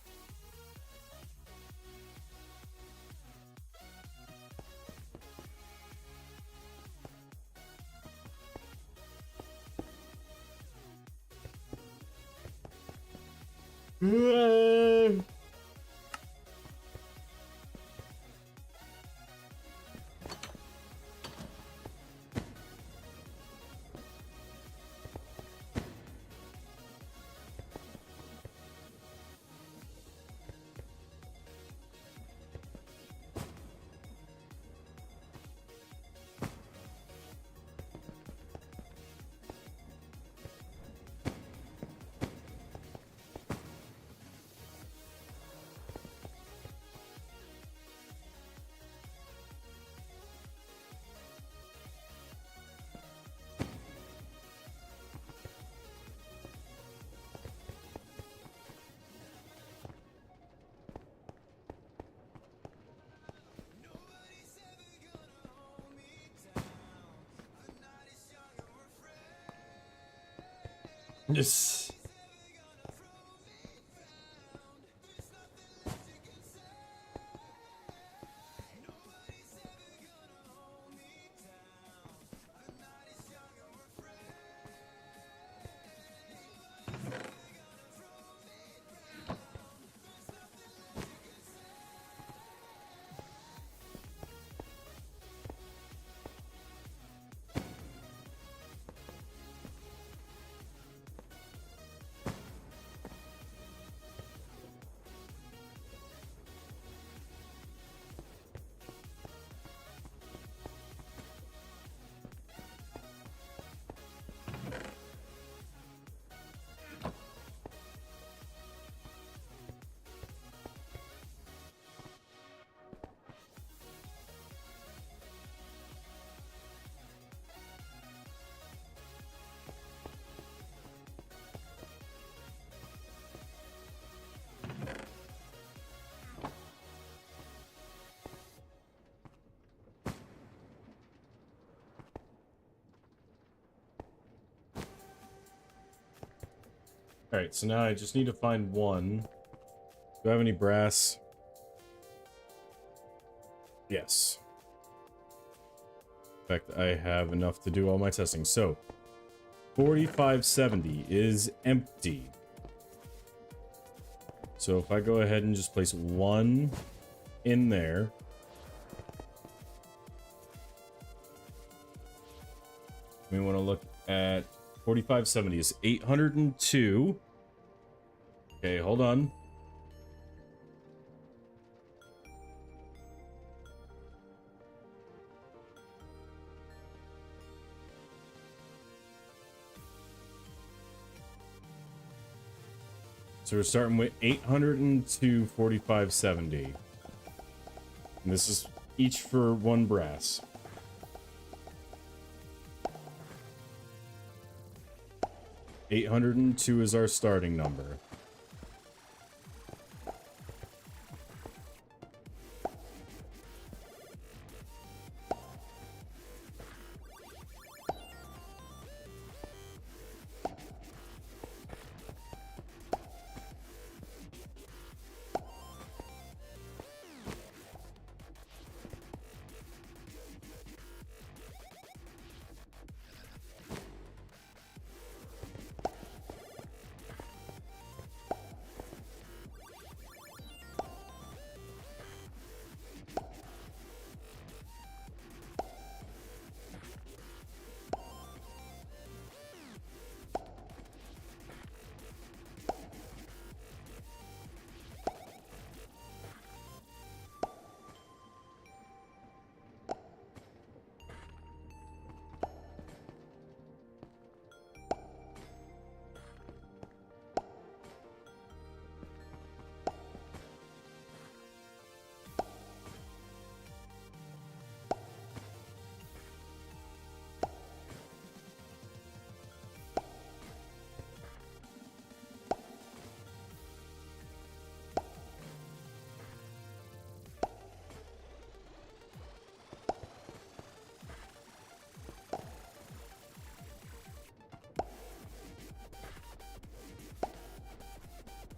Yes. Alright, so now I just need to find one. Do I have any brass? Yes. In fact, I have enough to do all my testing. So, 4570 is empty. So if I go ahead and just place one in there. We want to look at 4570 is 802. Okay, hold on. So we're starting with 802 4570. And this is each for one brass. $802 is our starting number.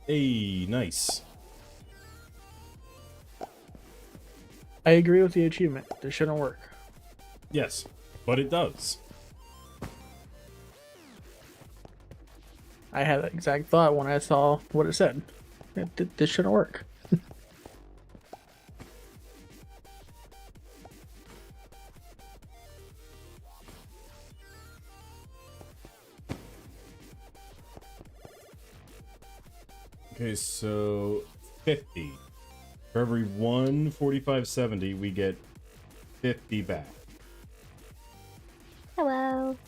Hey, nice. I agree with the achievement. This shouldn't work. Yes, but it does. I had that exact thought when I saw what it said. This shouldn't work. Okay, so 50. For every 145.70, we get 50 back. Hello.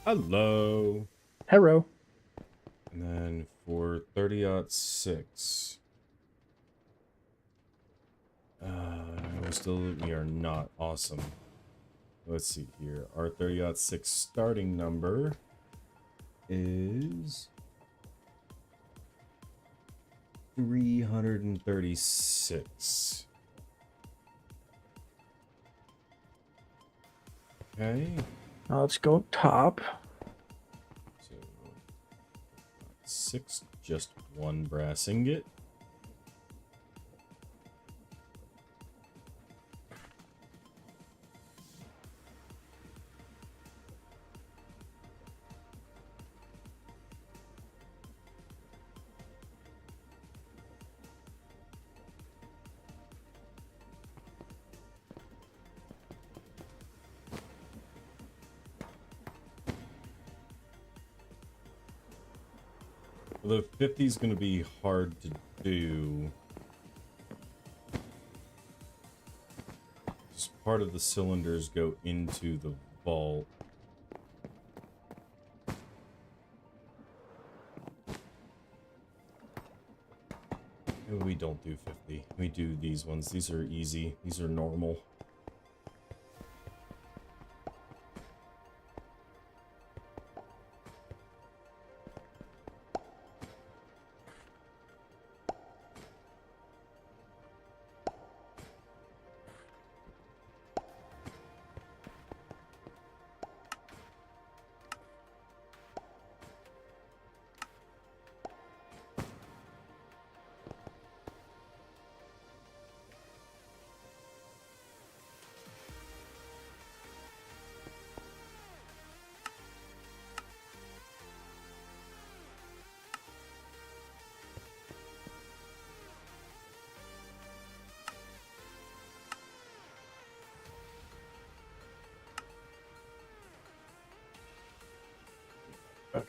Hello. Hero. And then for 30.6. We are not awesome. Let's see here. Our 30.6 starting number is 336. Okay. Now let's go top. So 6, just one brass ingot. The 50 is going to be hard to do. Just part of the cylinders go into the vault. Maybe we don't do 50. We do these ones. These are easy. These are normal. Okay.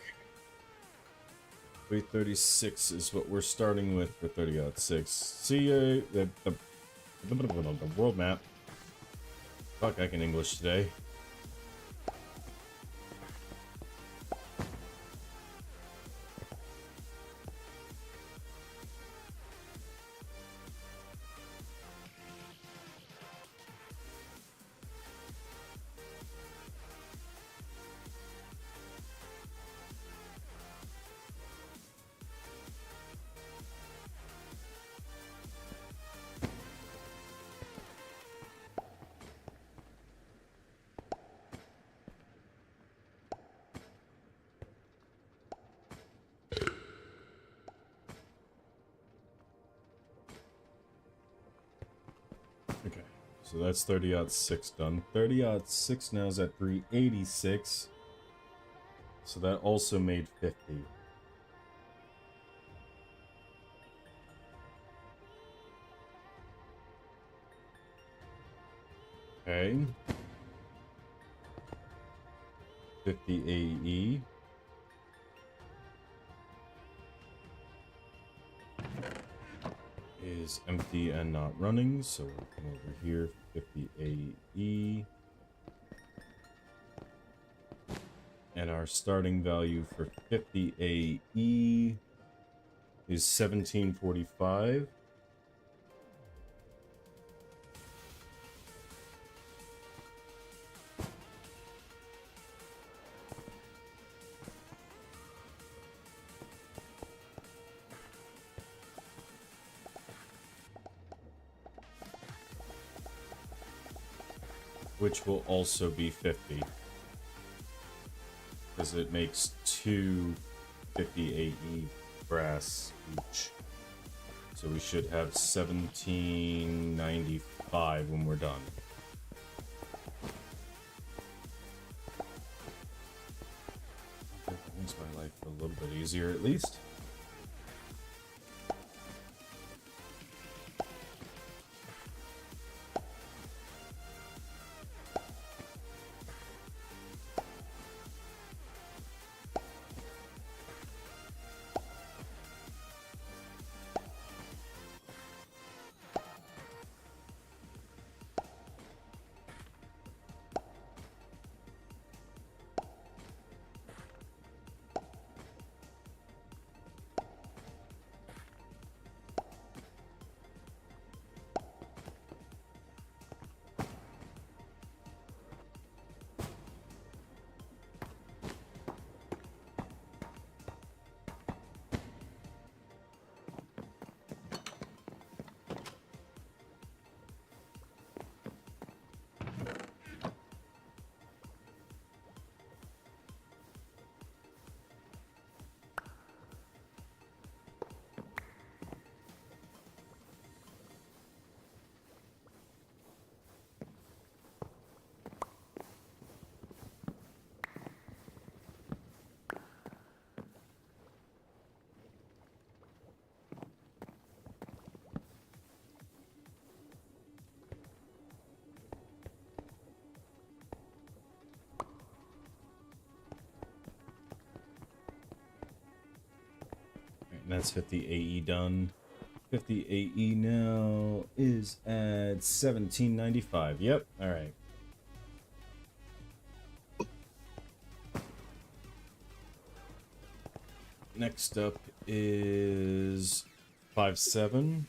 336 is what we're starting with for 30.6. See the world map. Fuck, I can English today. Okay, so that's 30.6 done. 30.6 now is at 386. So that also made 50. Okay. 50 AE. Is empty and not running, so we'll come over here, 50 AE. And our starting value for 50 AE is 1745. Which will also be 50. Because it makes two 50 AE brass each. So we should have 1795 when we're done. That makes my life a little bit easier at least. That's 50 AE done. 50 AE now is at 1795. Yep, alright. Next up is 57.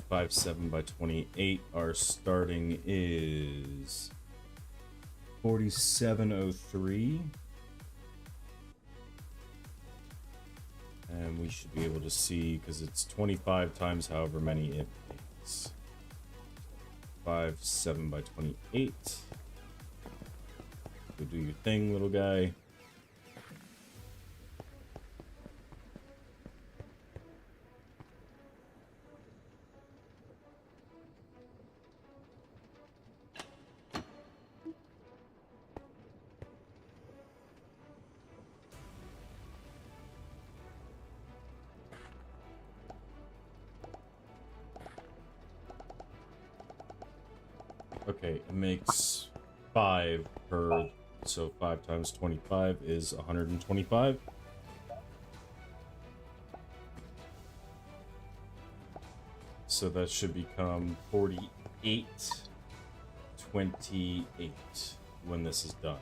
57 by 28. Our starting is 4703. And we should be able to see, because it's 25 times however many it takes. 57 by 28. Go do your thing, little guy. Okay, it makes 5 per, so 5 times 25 is 125. So that should become 4828 when this is done.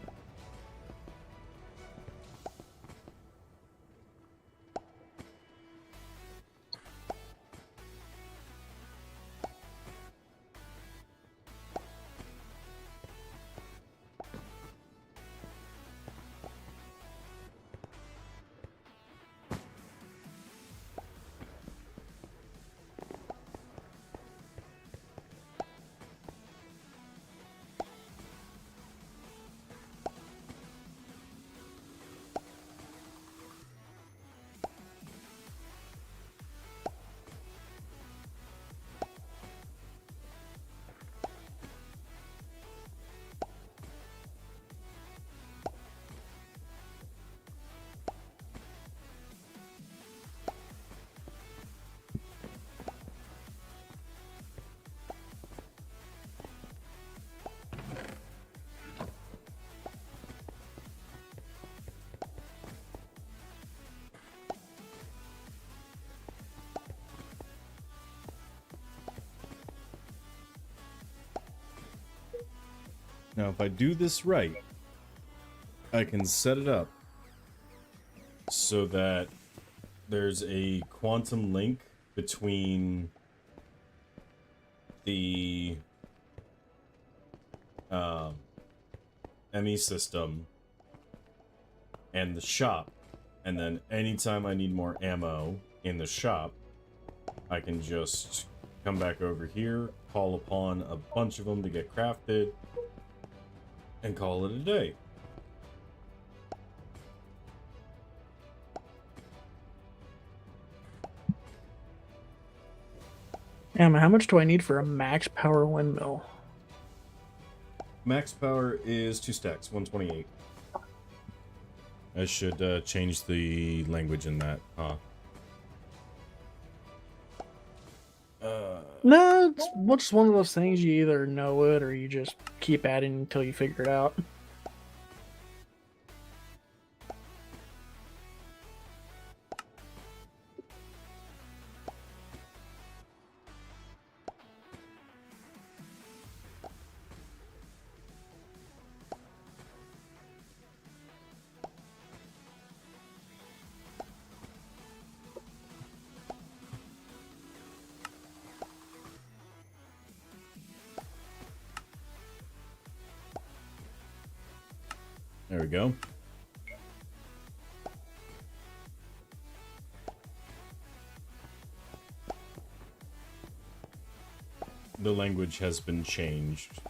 Now, if I do this right, I can set it up so that there's a quantum link between the ME system and the shop. And then anytime I need more ammo in the shop, I can just come back over here, call upon a bunch of them to get crafted, and call it a day. How much do I need for a max power windmill? Max power is 2 stacks, 128. I should change the language in that, huh? No, it's just one of those things you either know it or you just keep adding until you figure it out. There we go. The language has been changed.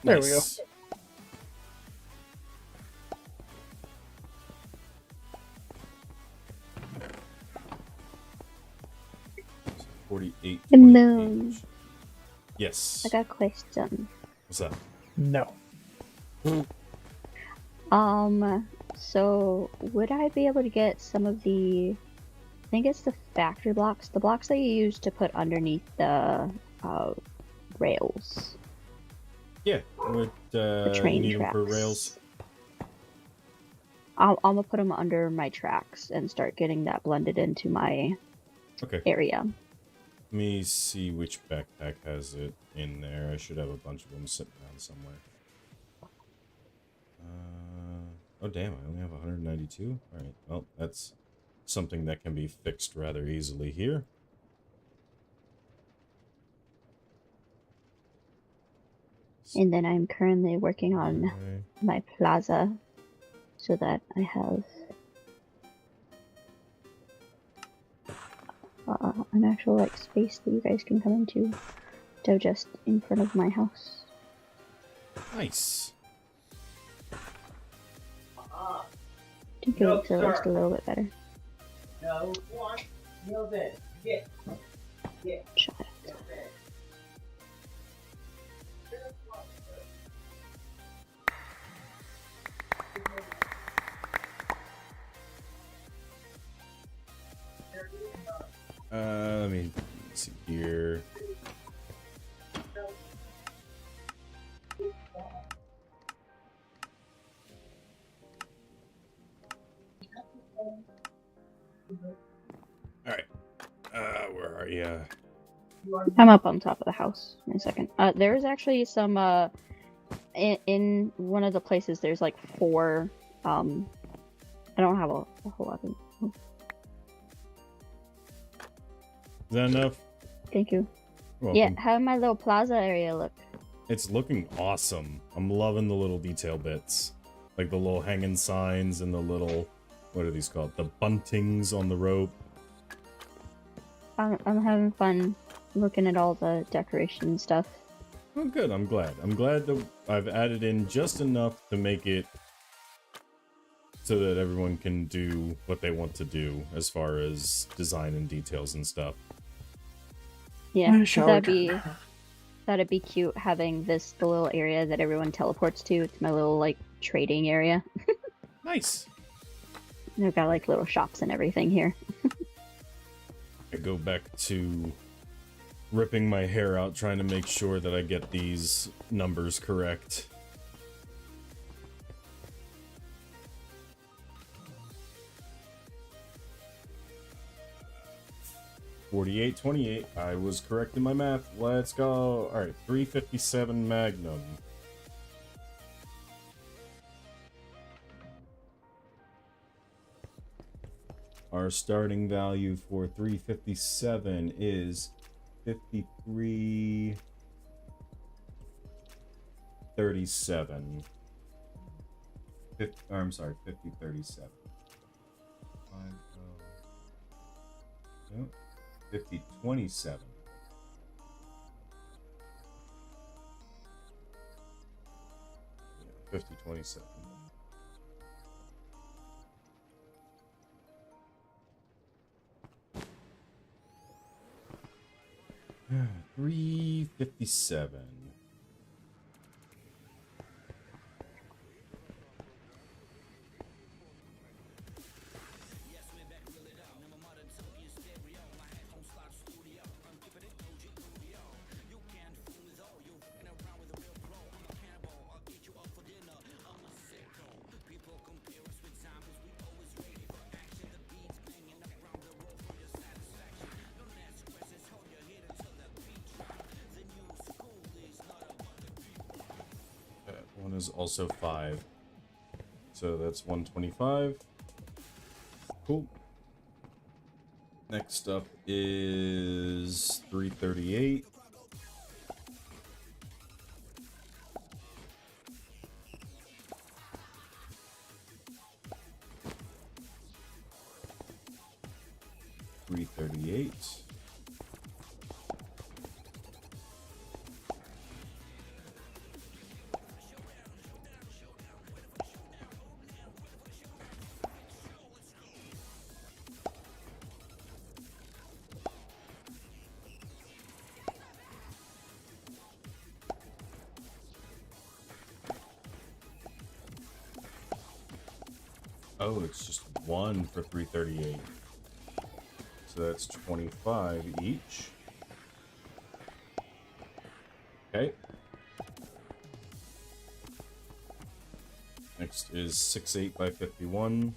There we go. 48. No. Yes. I got a question. What's that? No. So would I be able to get some of the, I think it's the factory blocks, the blocks that you use to put underneath the rails? Yeah. Would The train need them tracks. for rails? I'm gonna put them under my tracks and start getting that blended into my Okay. area. Let me see which backpack has it in there. I should have a bunch of them sitting around somewhere. Oh damn, I only have 192? Alright, well, that's something that can be fixed rather easily here. And then I'm currently working on Okay. my plaza so that I have an actual like space that you guys can come into to just in front of my house. Nice. To get it to just a little bit better. No, one, no bed. Get. Shut up. Let me see here. Alright. Where are you? I'm up on top of the house in a second. There's actually some in one of the places there's like 4 I don't have a whole lot of. Is that enough? Thank you. You're Yeah, welcome. how my little plaza area look? It's looking awesome. I'm loving the little detail bits. Like the little hanging signs and the little, what are these called? The buntings on the rope. I'm having fun looking at all the decoration and stuff. Oh, good. I'm glad. I'm glad that I've added in just enough to make it so that everyone can do what they want to do as far as design and details and stuff. Yeah, Shower that'd be cute having the little area that everyone teleports to. It's my little like trading area. Nice. They've got like little shops and everything here. I go back to ripping my hair out trying to make sure that I get these numbers correct. $48.28. I was correct in my math. Let's go. All right, 357 Magnum. Our starting value for 357 is 53.37. I'm sorry, 50.37. 50.27. 50-27. $357. That one is also 5. So that's 125. Cool. Next up is 338. $338. Oh, it's just 1 for 338. So that's 25 each. Okay. Next is 6.8 by 51.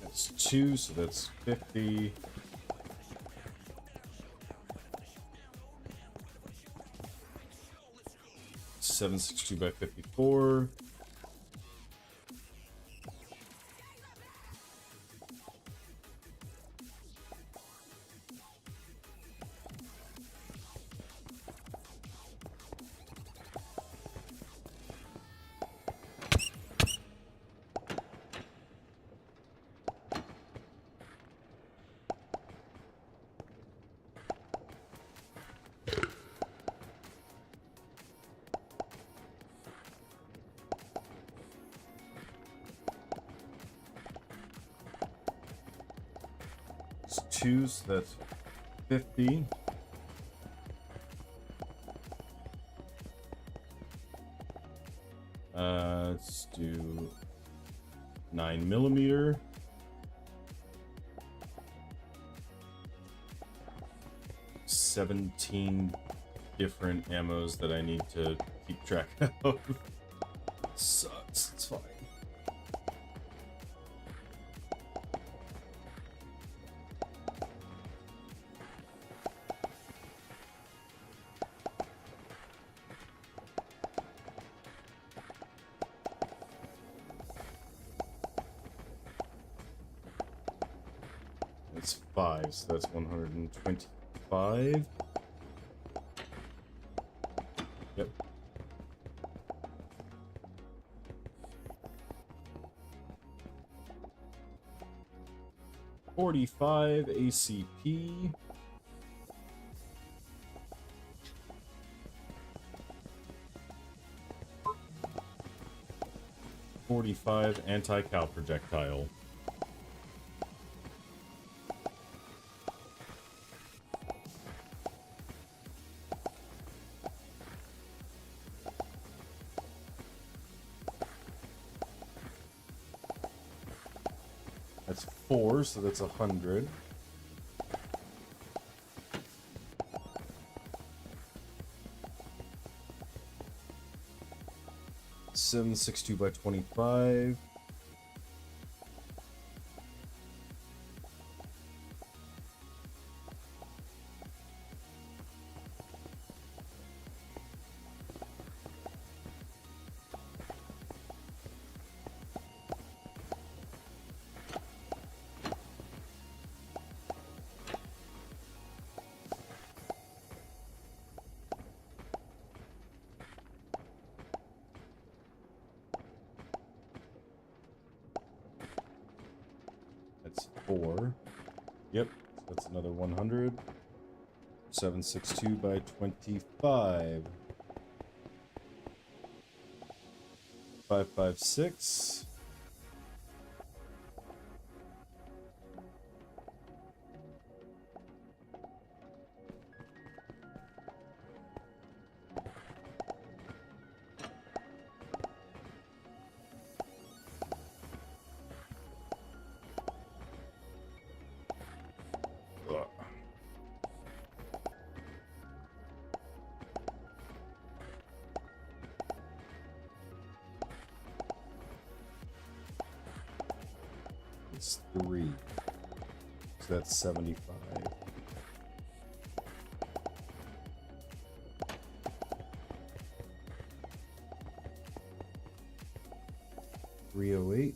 That's 2, so that's 50. $762 by 54. It's 2, so that's 50. Let's do 9mm. $17 different ammos that I need to keep track of. Sucks. It's fine. That's 5, so that's 125. Yep. $45 ACP. $45 anti-cow projectile. That's 4, so that's 100. $762 by 25. 4. Yep, that's another 100. 762 by 25. 556. It's 3. So that's 75. $308.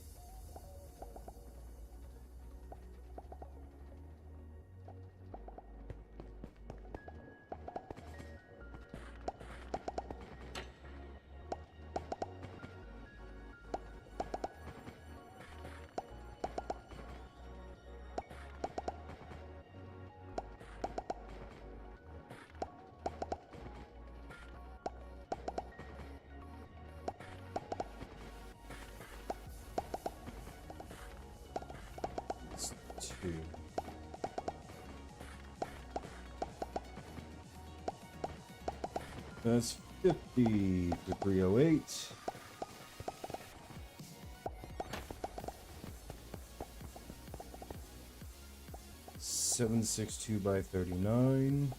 It's 2. That's 50 to 308. $762 by 39.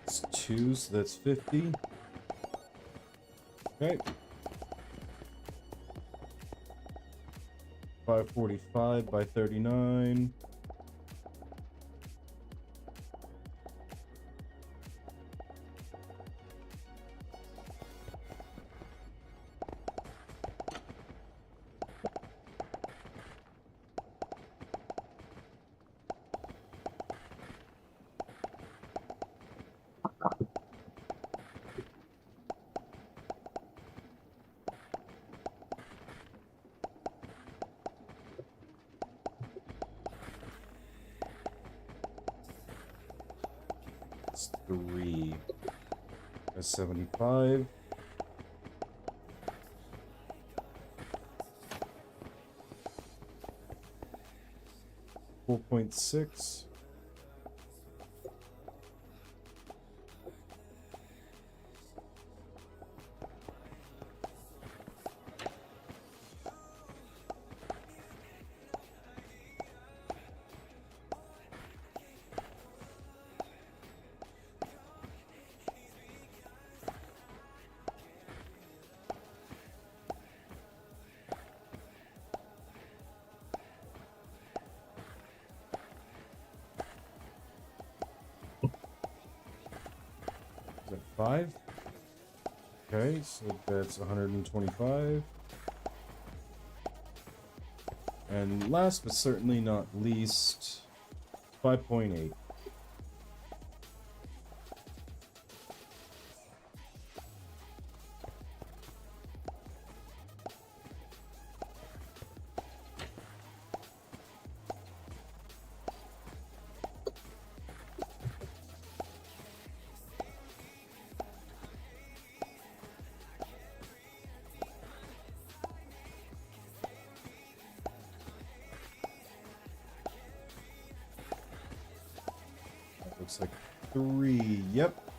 It's 2, so that's 50. Okay. 545 by 39. It's 3. That's 75. $4.6. Is that 5? Okay, so that's 125. And last but certainly not least, 5.8. Looks like 3. Yep.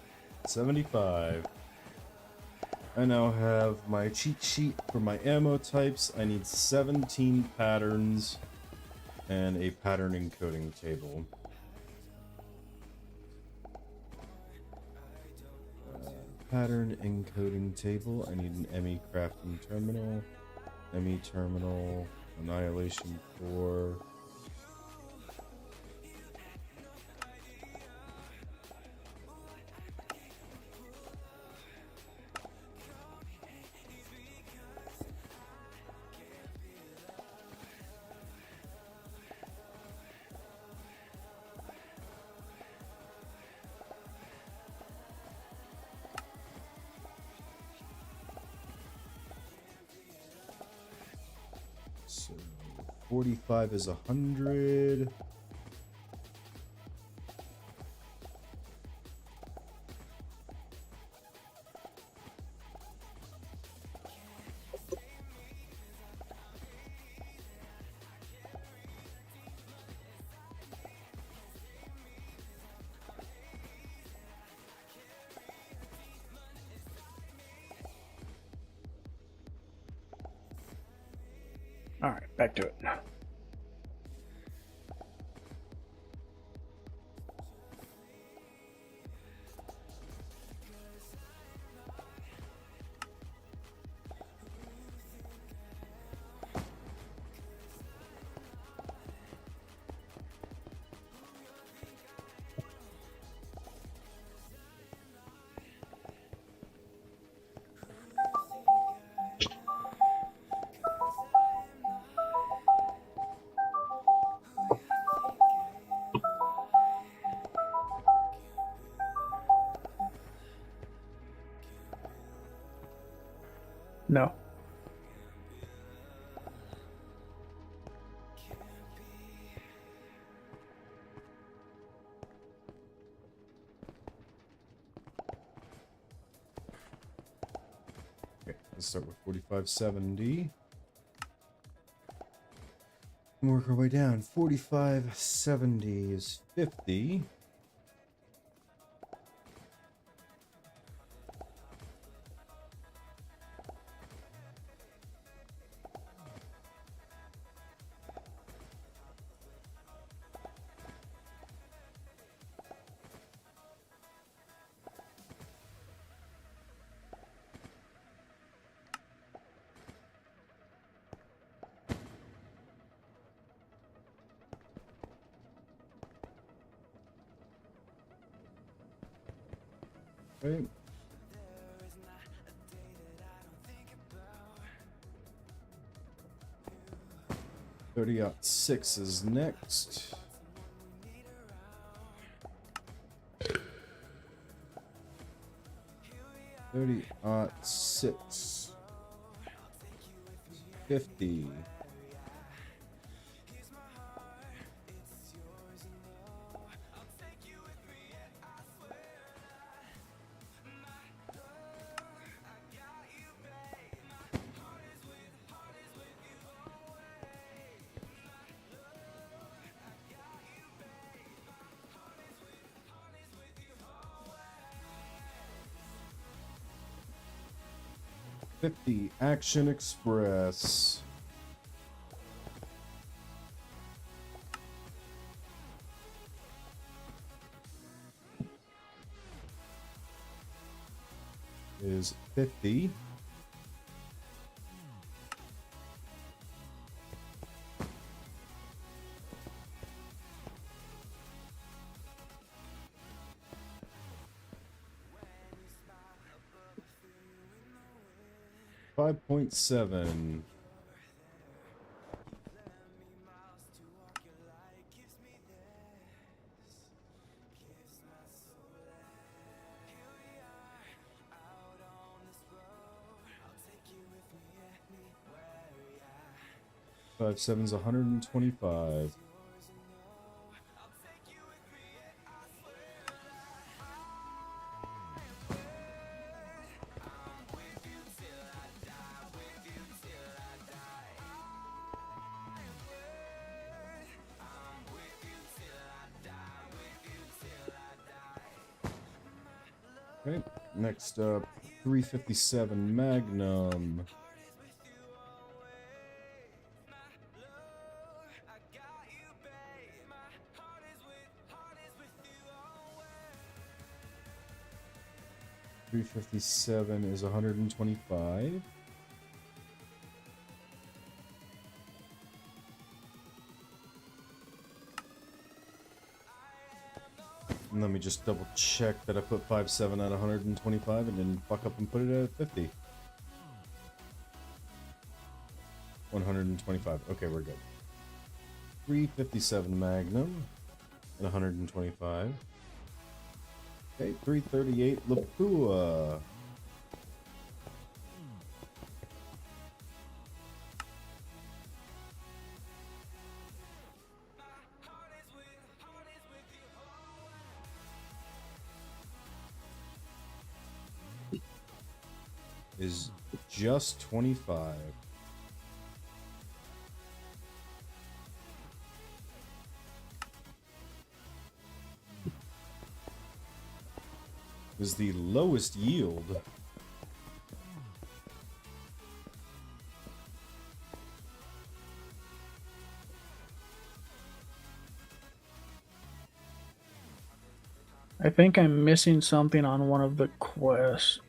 75. I now have my cheat sheet for my ammo types. I need 17 patterns and a pattern encoding table. Pattern encoding table. I need an ME crafting terminal. ME terminal, Annihilation Core. So 45 is 100. All right, back to it. No. Okay, let's start with 4570. Work our way down. 4570 is 50. Okay. .30-06 is next. .30-06. 50. Action Express. Is 50. $5.7. Five seven's 125. Okay, next up, 357 Magnum. $357 is 125. Let me just double check that I put 5.7 at 125 and didn't fuck up and put it at 50. 125. Okay, we're good. 357 Magnum at 125. Okay, 338 Lapua. Is just 25. Is the lowest yield. I think I'm missing something on one of the quests.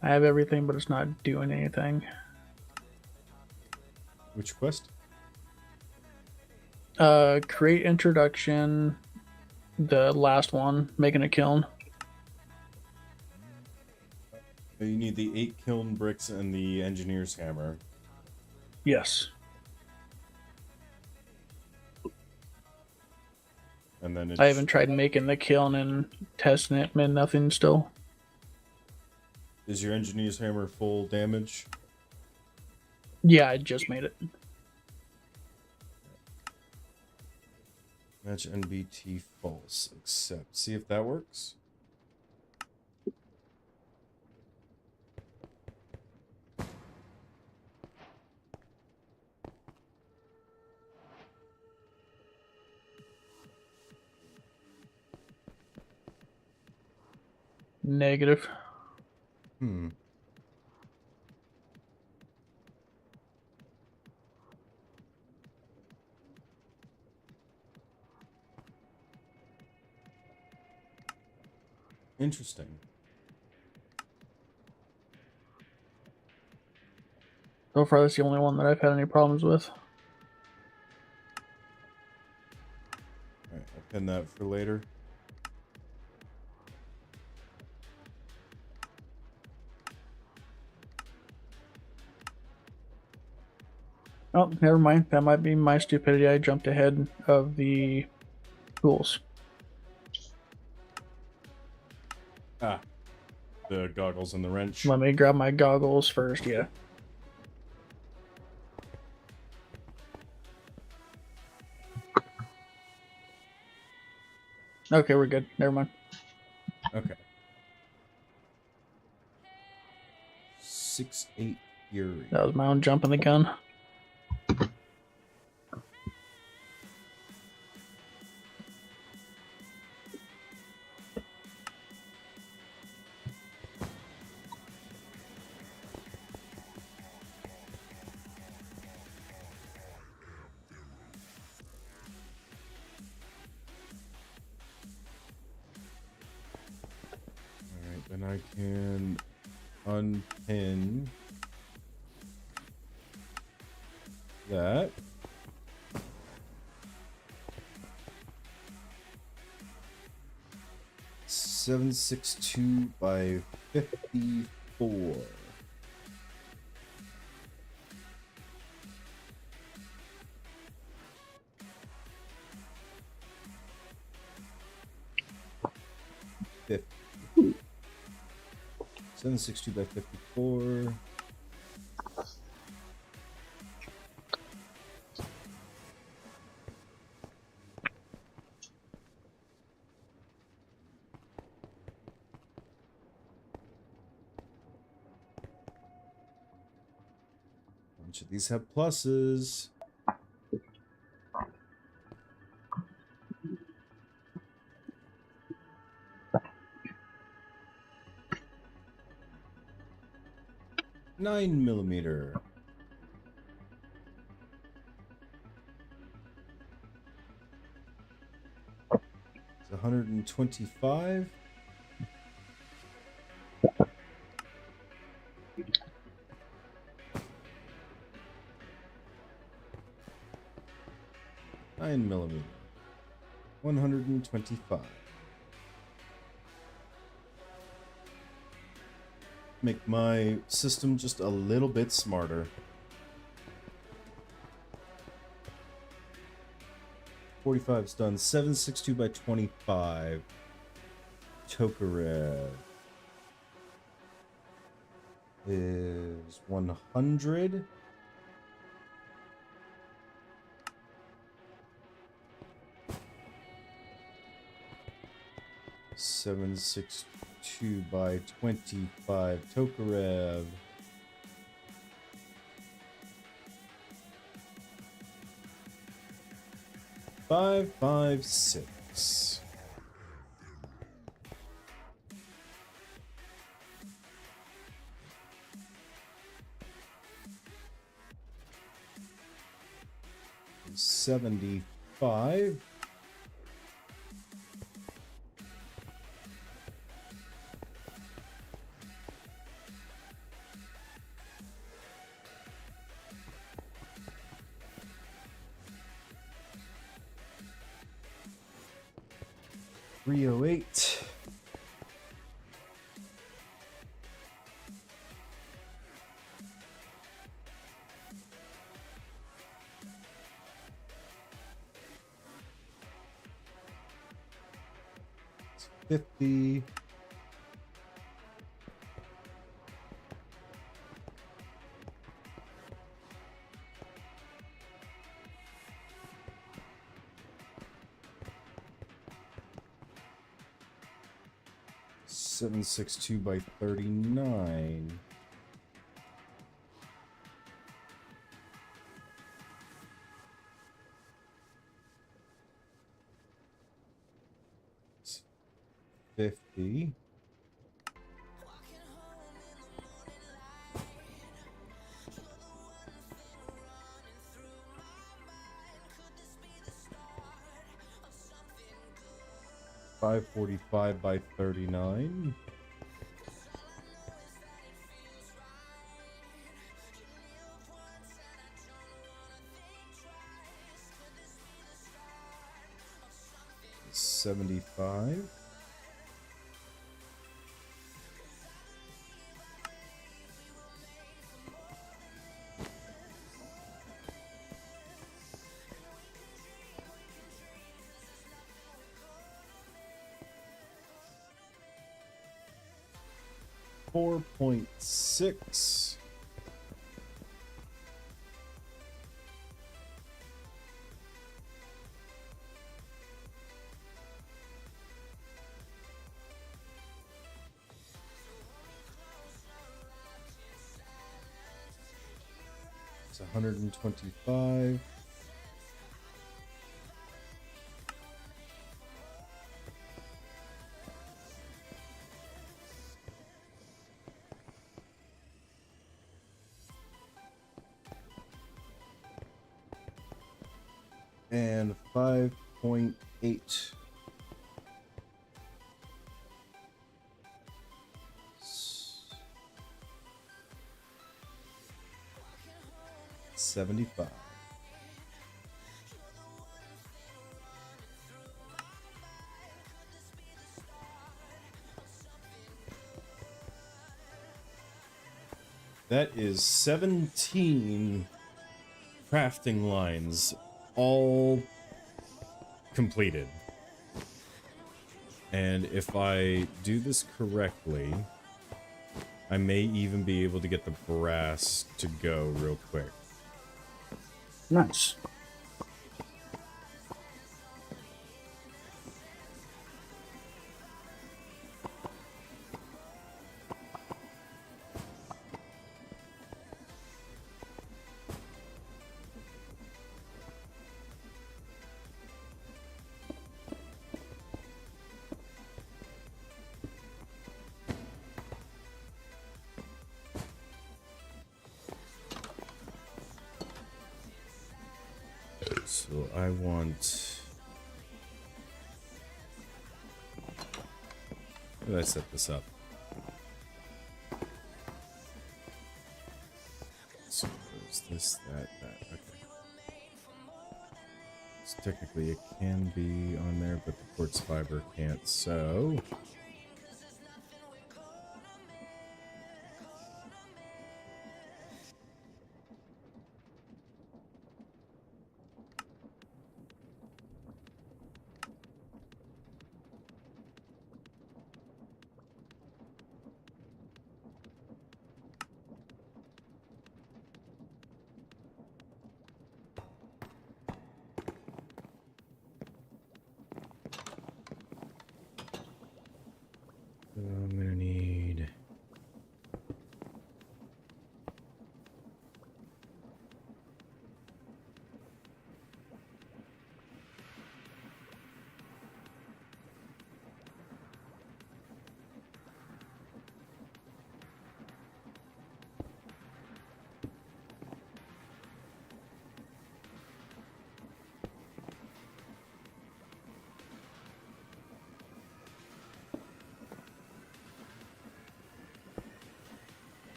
I have everything, but it's not doing anything. Which quest? Create introduction. The last one, making a kiln. You need the 8 kiln bricks and the engineer's hammer. Yes. And then I haven't tried making the kiln and testing it, man. Nothing still. Is your engineer's hammer full damage? Yeah, I just made it. Match NBT false. Accept. See if that works. Negative. Hmm. Interesting. So far, that's the only one that I've had any problems with. Alright, I'll pin that for later. Oh, never mind. That might be my stupidity. I jumped ahead of the tools. Ah. The goggles and the wrench. Let me grab my goggles first, yeah. Okay, we're good. Never mind. Okay. 6-8 Fury. That was my own jump in the gun. Alright, then I can unpin that. $762 by 54. Fifty. 762 by 54. Bunch of these have pluses. Nine millimeter. It's 125. Nine millimeter. 125. Make my system just a little bit smarter. 45's done. 762 by 25. Tokarev is 100. Seven six two by 25. Tokarev. Five, 6. $75. $308. $50. $762 by 39. $50. $545 by 39. $75. $4.6. It's 125. And 5.8. $75. That is 17 crafting lines, all completed. And if I do this correctly, I may even be able to get the brass to go real quick. Nice. So I want... How did I set this up? So there's this, that. Okay. So technically it can be on there, but the quartz fiber can't, so... I'm gonna need...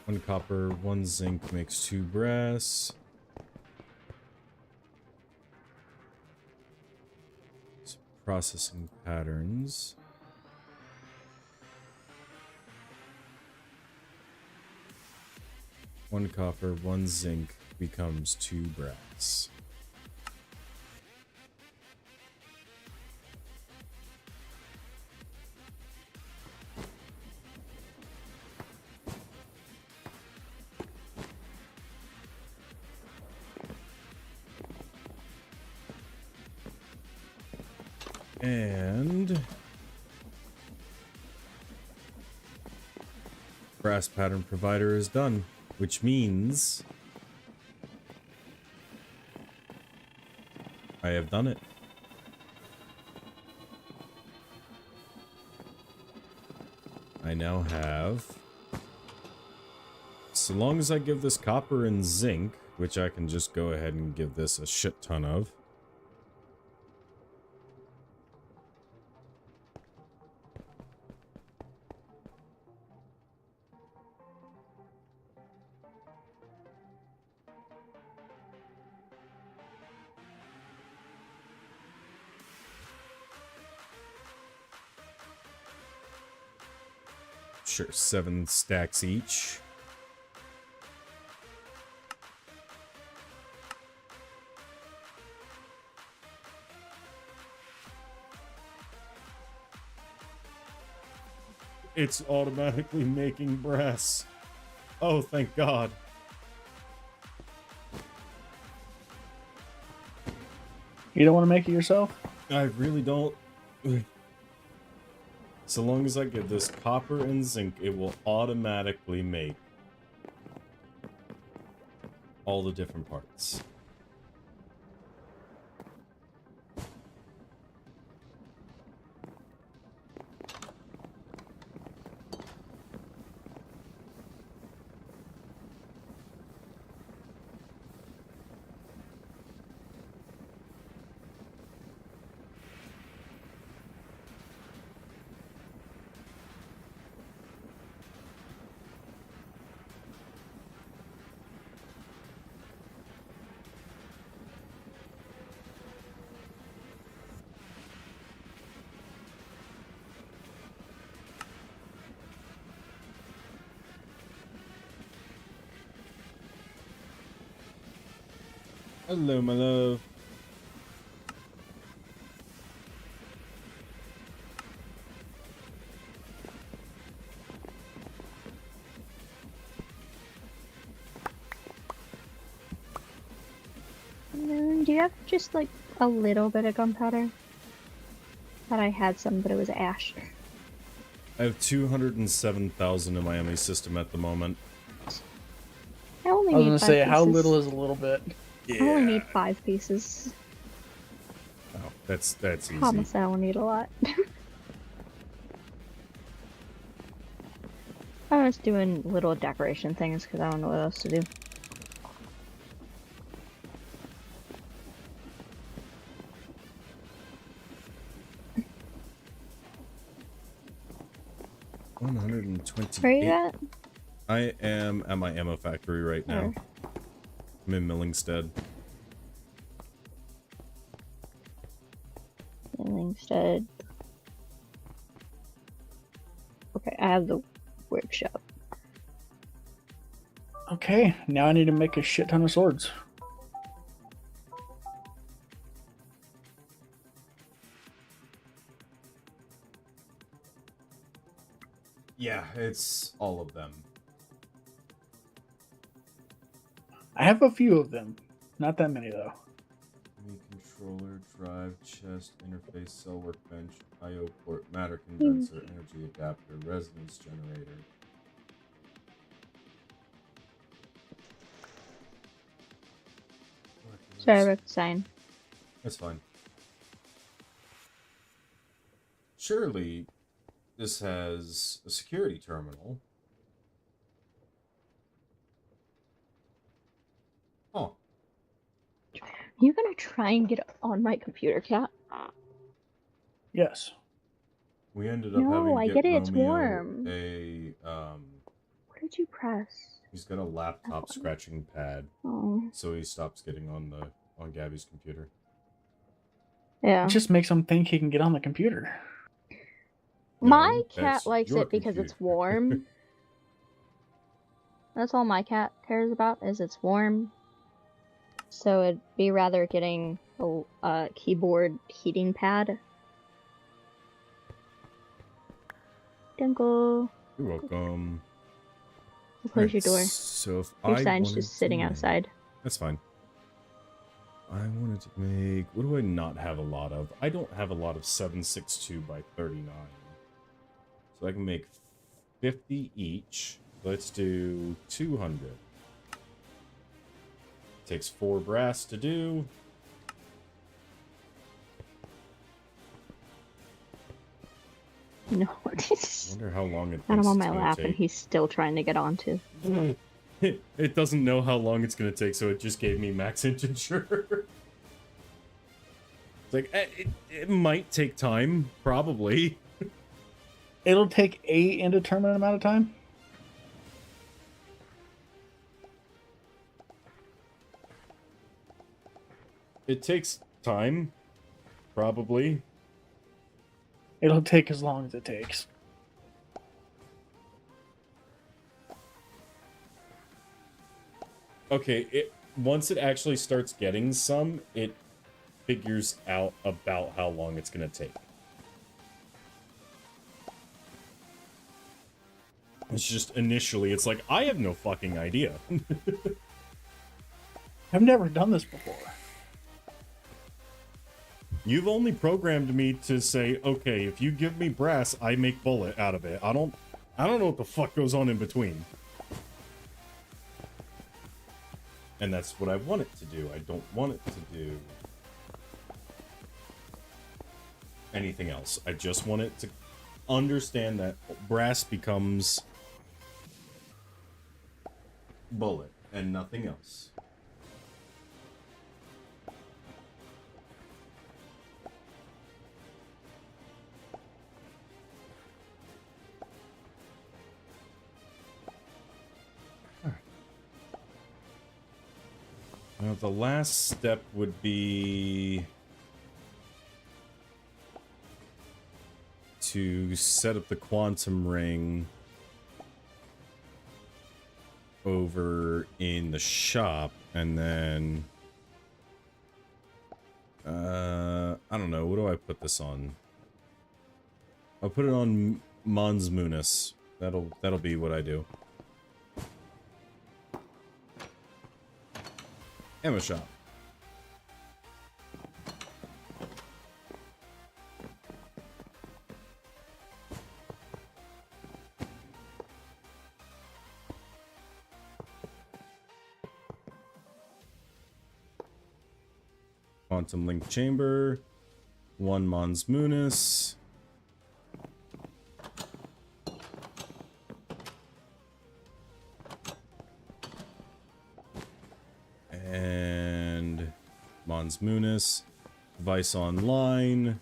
One copper, one zinc makes 2 brass. Some processing patterns. One copper, one zinc becomes 2 brass. And brass pattern provider is done, which means I have done it. I now have, so long as I give this copper and zinc, which I can just go ahead and give this a shit ton of. Sure, 7 stacks each. It's automatically making brass. Oh, thank God. You don't want to make it yourself? I really don't. So long as I give this copper and zinc, it will automatically make all the different parts. Hello, my love. Do you have just like a little bit of gunpowder? Thought I had some, but it was ash. I have 207,000 in my ME system at the moment. I only I was need gonna 5 say, how pieces. little is a little bit? I only need 5 pieces. Oh, that's easy. Promise I will need a lot. I was doing little decoration things because I don't know what else to do. Where are you at? I am at my ammo factory right now. Oh. I'm in Millingstead. instead. Okay, I have the workshop. Okay, now I need to make a shit ton of swords. Yeah, it's all of them. I have a few of them. Not that many, though. Controller, drive, chest, interface, cell workbench, I/O port, matter condenser, energy adapter, resonance generator. Sorry, I wrote the sign. That's fine. Surely this has a security terminal. Oh, You gonna try and get on my computer, cat? Yes. we ended up No, having to I get get it, it's Romeo warm. What did you press? He's got a laptop scratching pad, Oh, so he stops getting on Gabby's computer. yeah. It just makes him think he can get on the computer. My No, cat that's likes your it because computer. it's warm. That's all my cat cares about, is it's warm. So it'd be rather getting a keyboard heating pad. Dinkle. You're welcome. Close your door. So if Your I sign's wanted just sitting to outside. That's fine. I wanted to make... What do I not have a lot of? I don't have a lot of 762 by 39. So I can make 50 each. Let's do 200. Takes 4 brass to do. No. I wonder how long it takes. And I'm on my it's lap take. and he's still trying to get onto. It doesn't know how long it's going to take, so it just gave me max integer. It's like, it might take time, probably. It'll take a indeterminate amount of time. It takes time, probably. It'll take as long as it takes. Okay, once it actually starts getting some, it figures out about how long it's going to take. It's just initially, it's like, I have no fucking idea. I've never done this before. You've only programmed me to say, okay, if you give me brass, I make bullet out of it. I don't know what the fuck goes on in between. And that's what I want it to do. I don't want it to do anything else. I just want it to understand that brass becomes bullet and nothing else. Now, the last step would be to set up the quantum ring over in the shop, and then I don't know, what do I put this on? I'll put it on Mons Munis. That'll be what I do. Ammo shop. Quantum link chamber. 1 Mons Munis. And Mons Munis. Device online.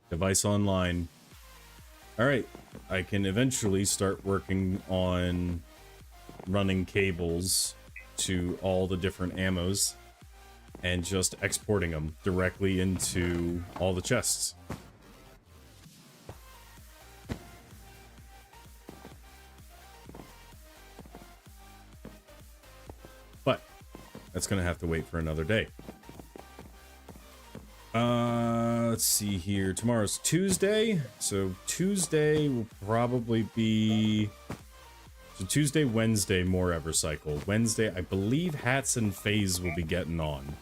Device online. Alright, I can eventually start working on running cables to all the different ammos and just exporting them directly into all the chests. But that's gonna have to wait for another day. Let's see here. Tomorrow's Tuesday, so Tuesday will probably be... So Tuesday, Wednesday, more Evercycle. Wednesday, I believe Hats and FaZe will be getting on.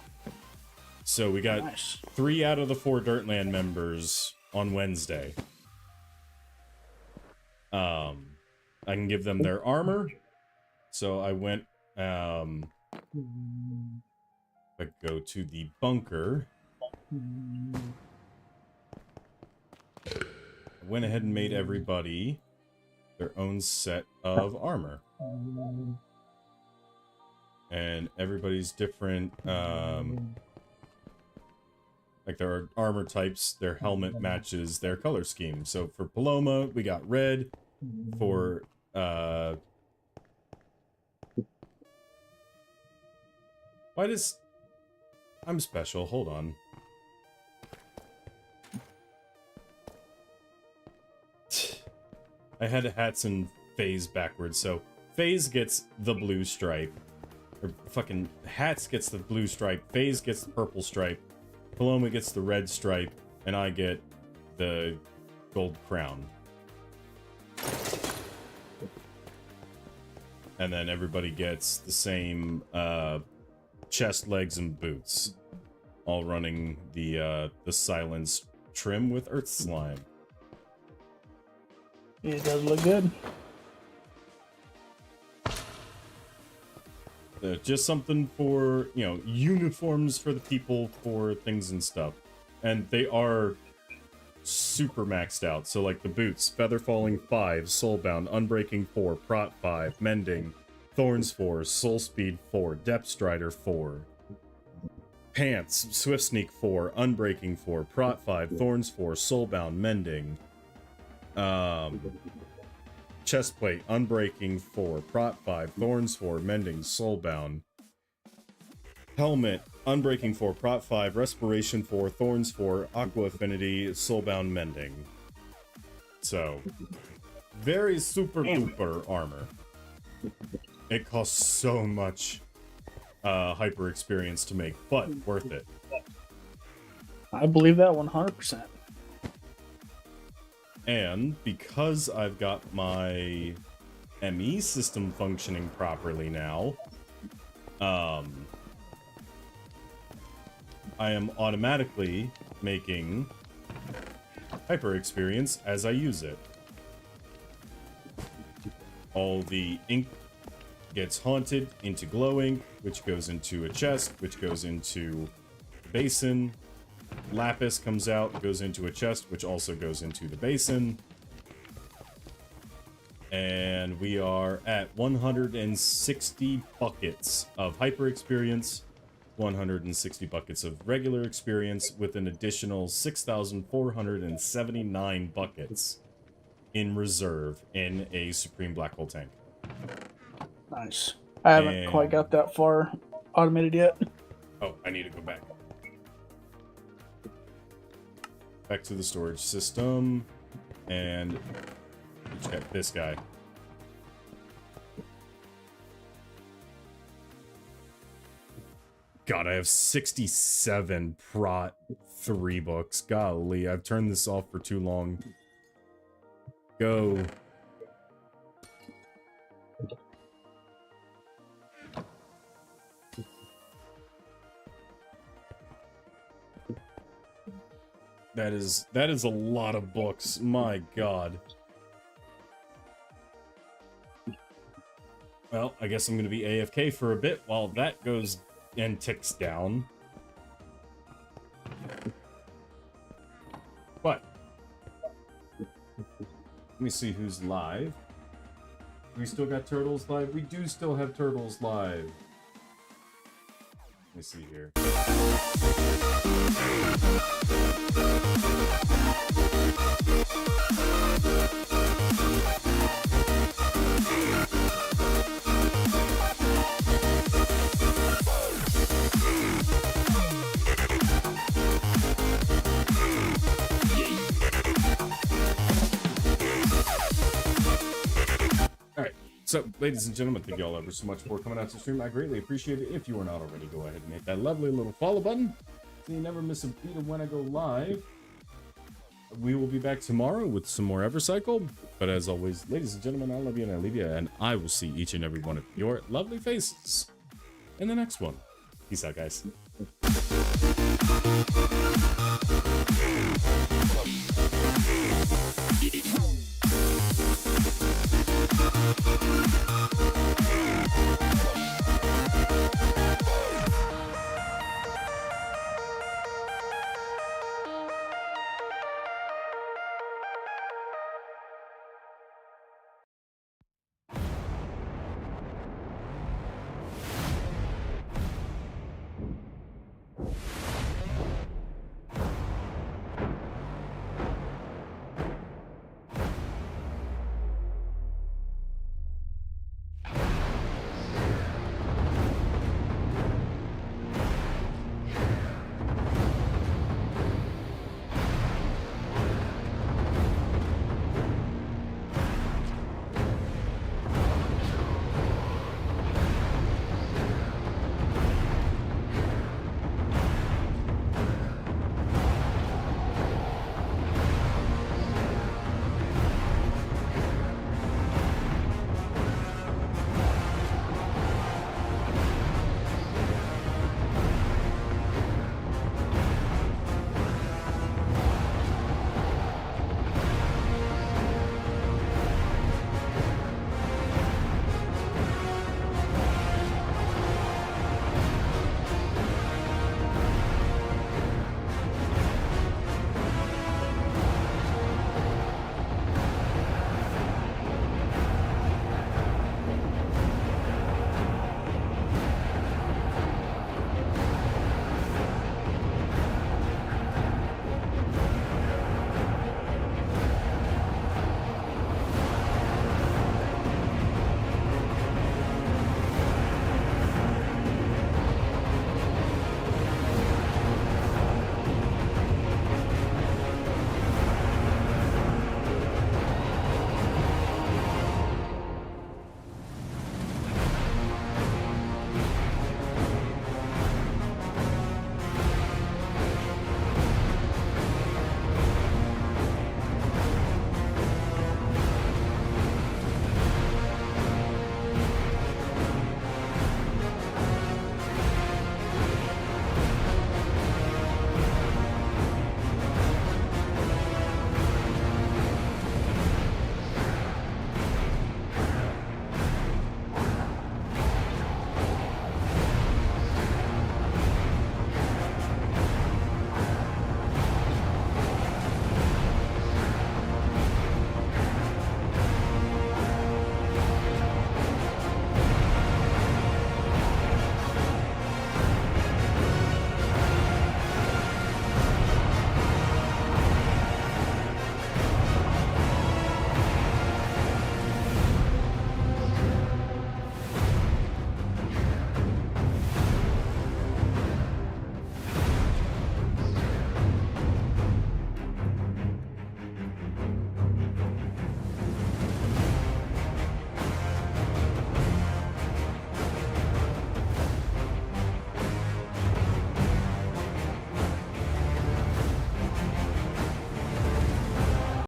So we got 3 out of the 4 Dirtland members on Wednesday. I can give them their armor. So I went, I go to the bunker. I went ahead and made everybody their own set of armor. And everybody's different, like their armor types, their helmet matches their color scheme. So for Paloma, we got red. For, why does... I'm special, hold on. I had Hats and FaZe backwards, so FaZe gets the blue stripe. Or fucking Hats gets the blue stripe, FaZe gets the purple stripe, Paloma gets the red stripe, and I get the gold crown. And then everybody gets the same chest, legs, and boots. All running the silence trim with earth slime. It does look good. Just something for, you know, uniforms for the people for things and stuff. And they are super maxed out. So like the boots, Feather Falling 5, Soulbound, Unbreaking 4, Prot 5, Mending, Thorns 4, Soul Speed 4, Depth Strider 4. Pants, Swift Sneak 4, Unbreaking 4, Prot 5, Thorns 4, Soulbound, Mending. Chestplate, Unbreaking 4, Prot 5, Thorns 4, Mending, Soulbound. Helmet, Unbreaking 4, Prot 5, Respiration 4, Thorns 4, Aqua Affinity, Soulbound, Mending. So, very super duper armor. It costs so much hyper experience to make, but worth it. I believe that 100%. And because I've got my ME system functioning properly now, I am automatically making hyper experience as I use it. All the ink gets haunted into glow ink, which goes into a chest, which goes into the basin. Lapis comes out, goes into a chest, which also goes into the basin. And we are at 160 buckets of hyper experience, 160 buckets of regular experience, with an additional 6,479 buckets in reserve in a Supreme Black Hole tank. Nice. I haven't quite got that far automated yet. Oh, I need to go back. Back to the storage system, and check this guy. God, I have 67 Prot 3 books. Golly, I've turned this off for too long. Go. That is a lot of books. My God. Well, I guess I'm going to be AFK for a bit while that goes and ticks down. But let me see who's live. We still got Turtles live? We do still have Turtles live. Let me see here. So, ladies and gentlemen, thank you all ever so much for coming out to stream. I greatly appreciate it. If you are not already, go ahead and hit that lovely little follow button so you never miss a beat of when I go live. We will be back tomorrow with some more Evercycle. But as always, ladies and gentlemen, I love you and I leave you. And I will see each and every one of your lovely faces in the next one. Peace out, guys.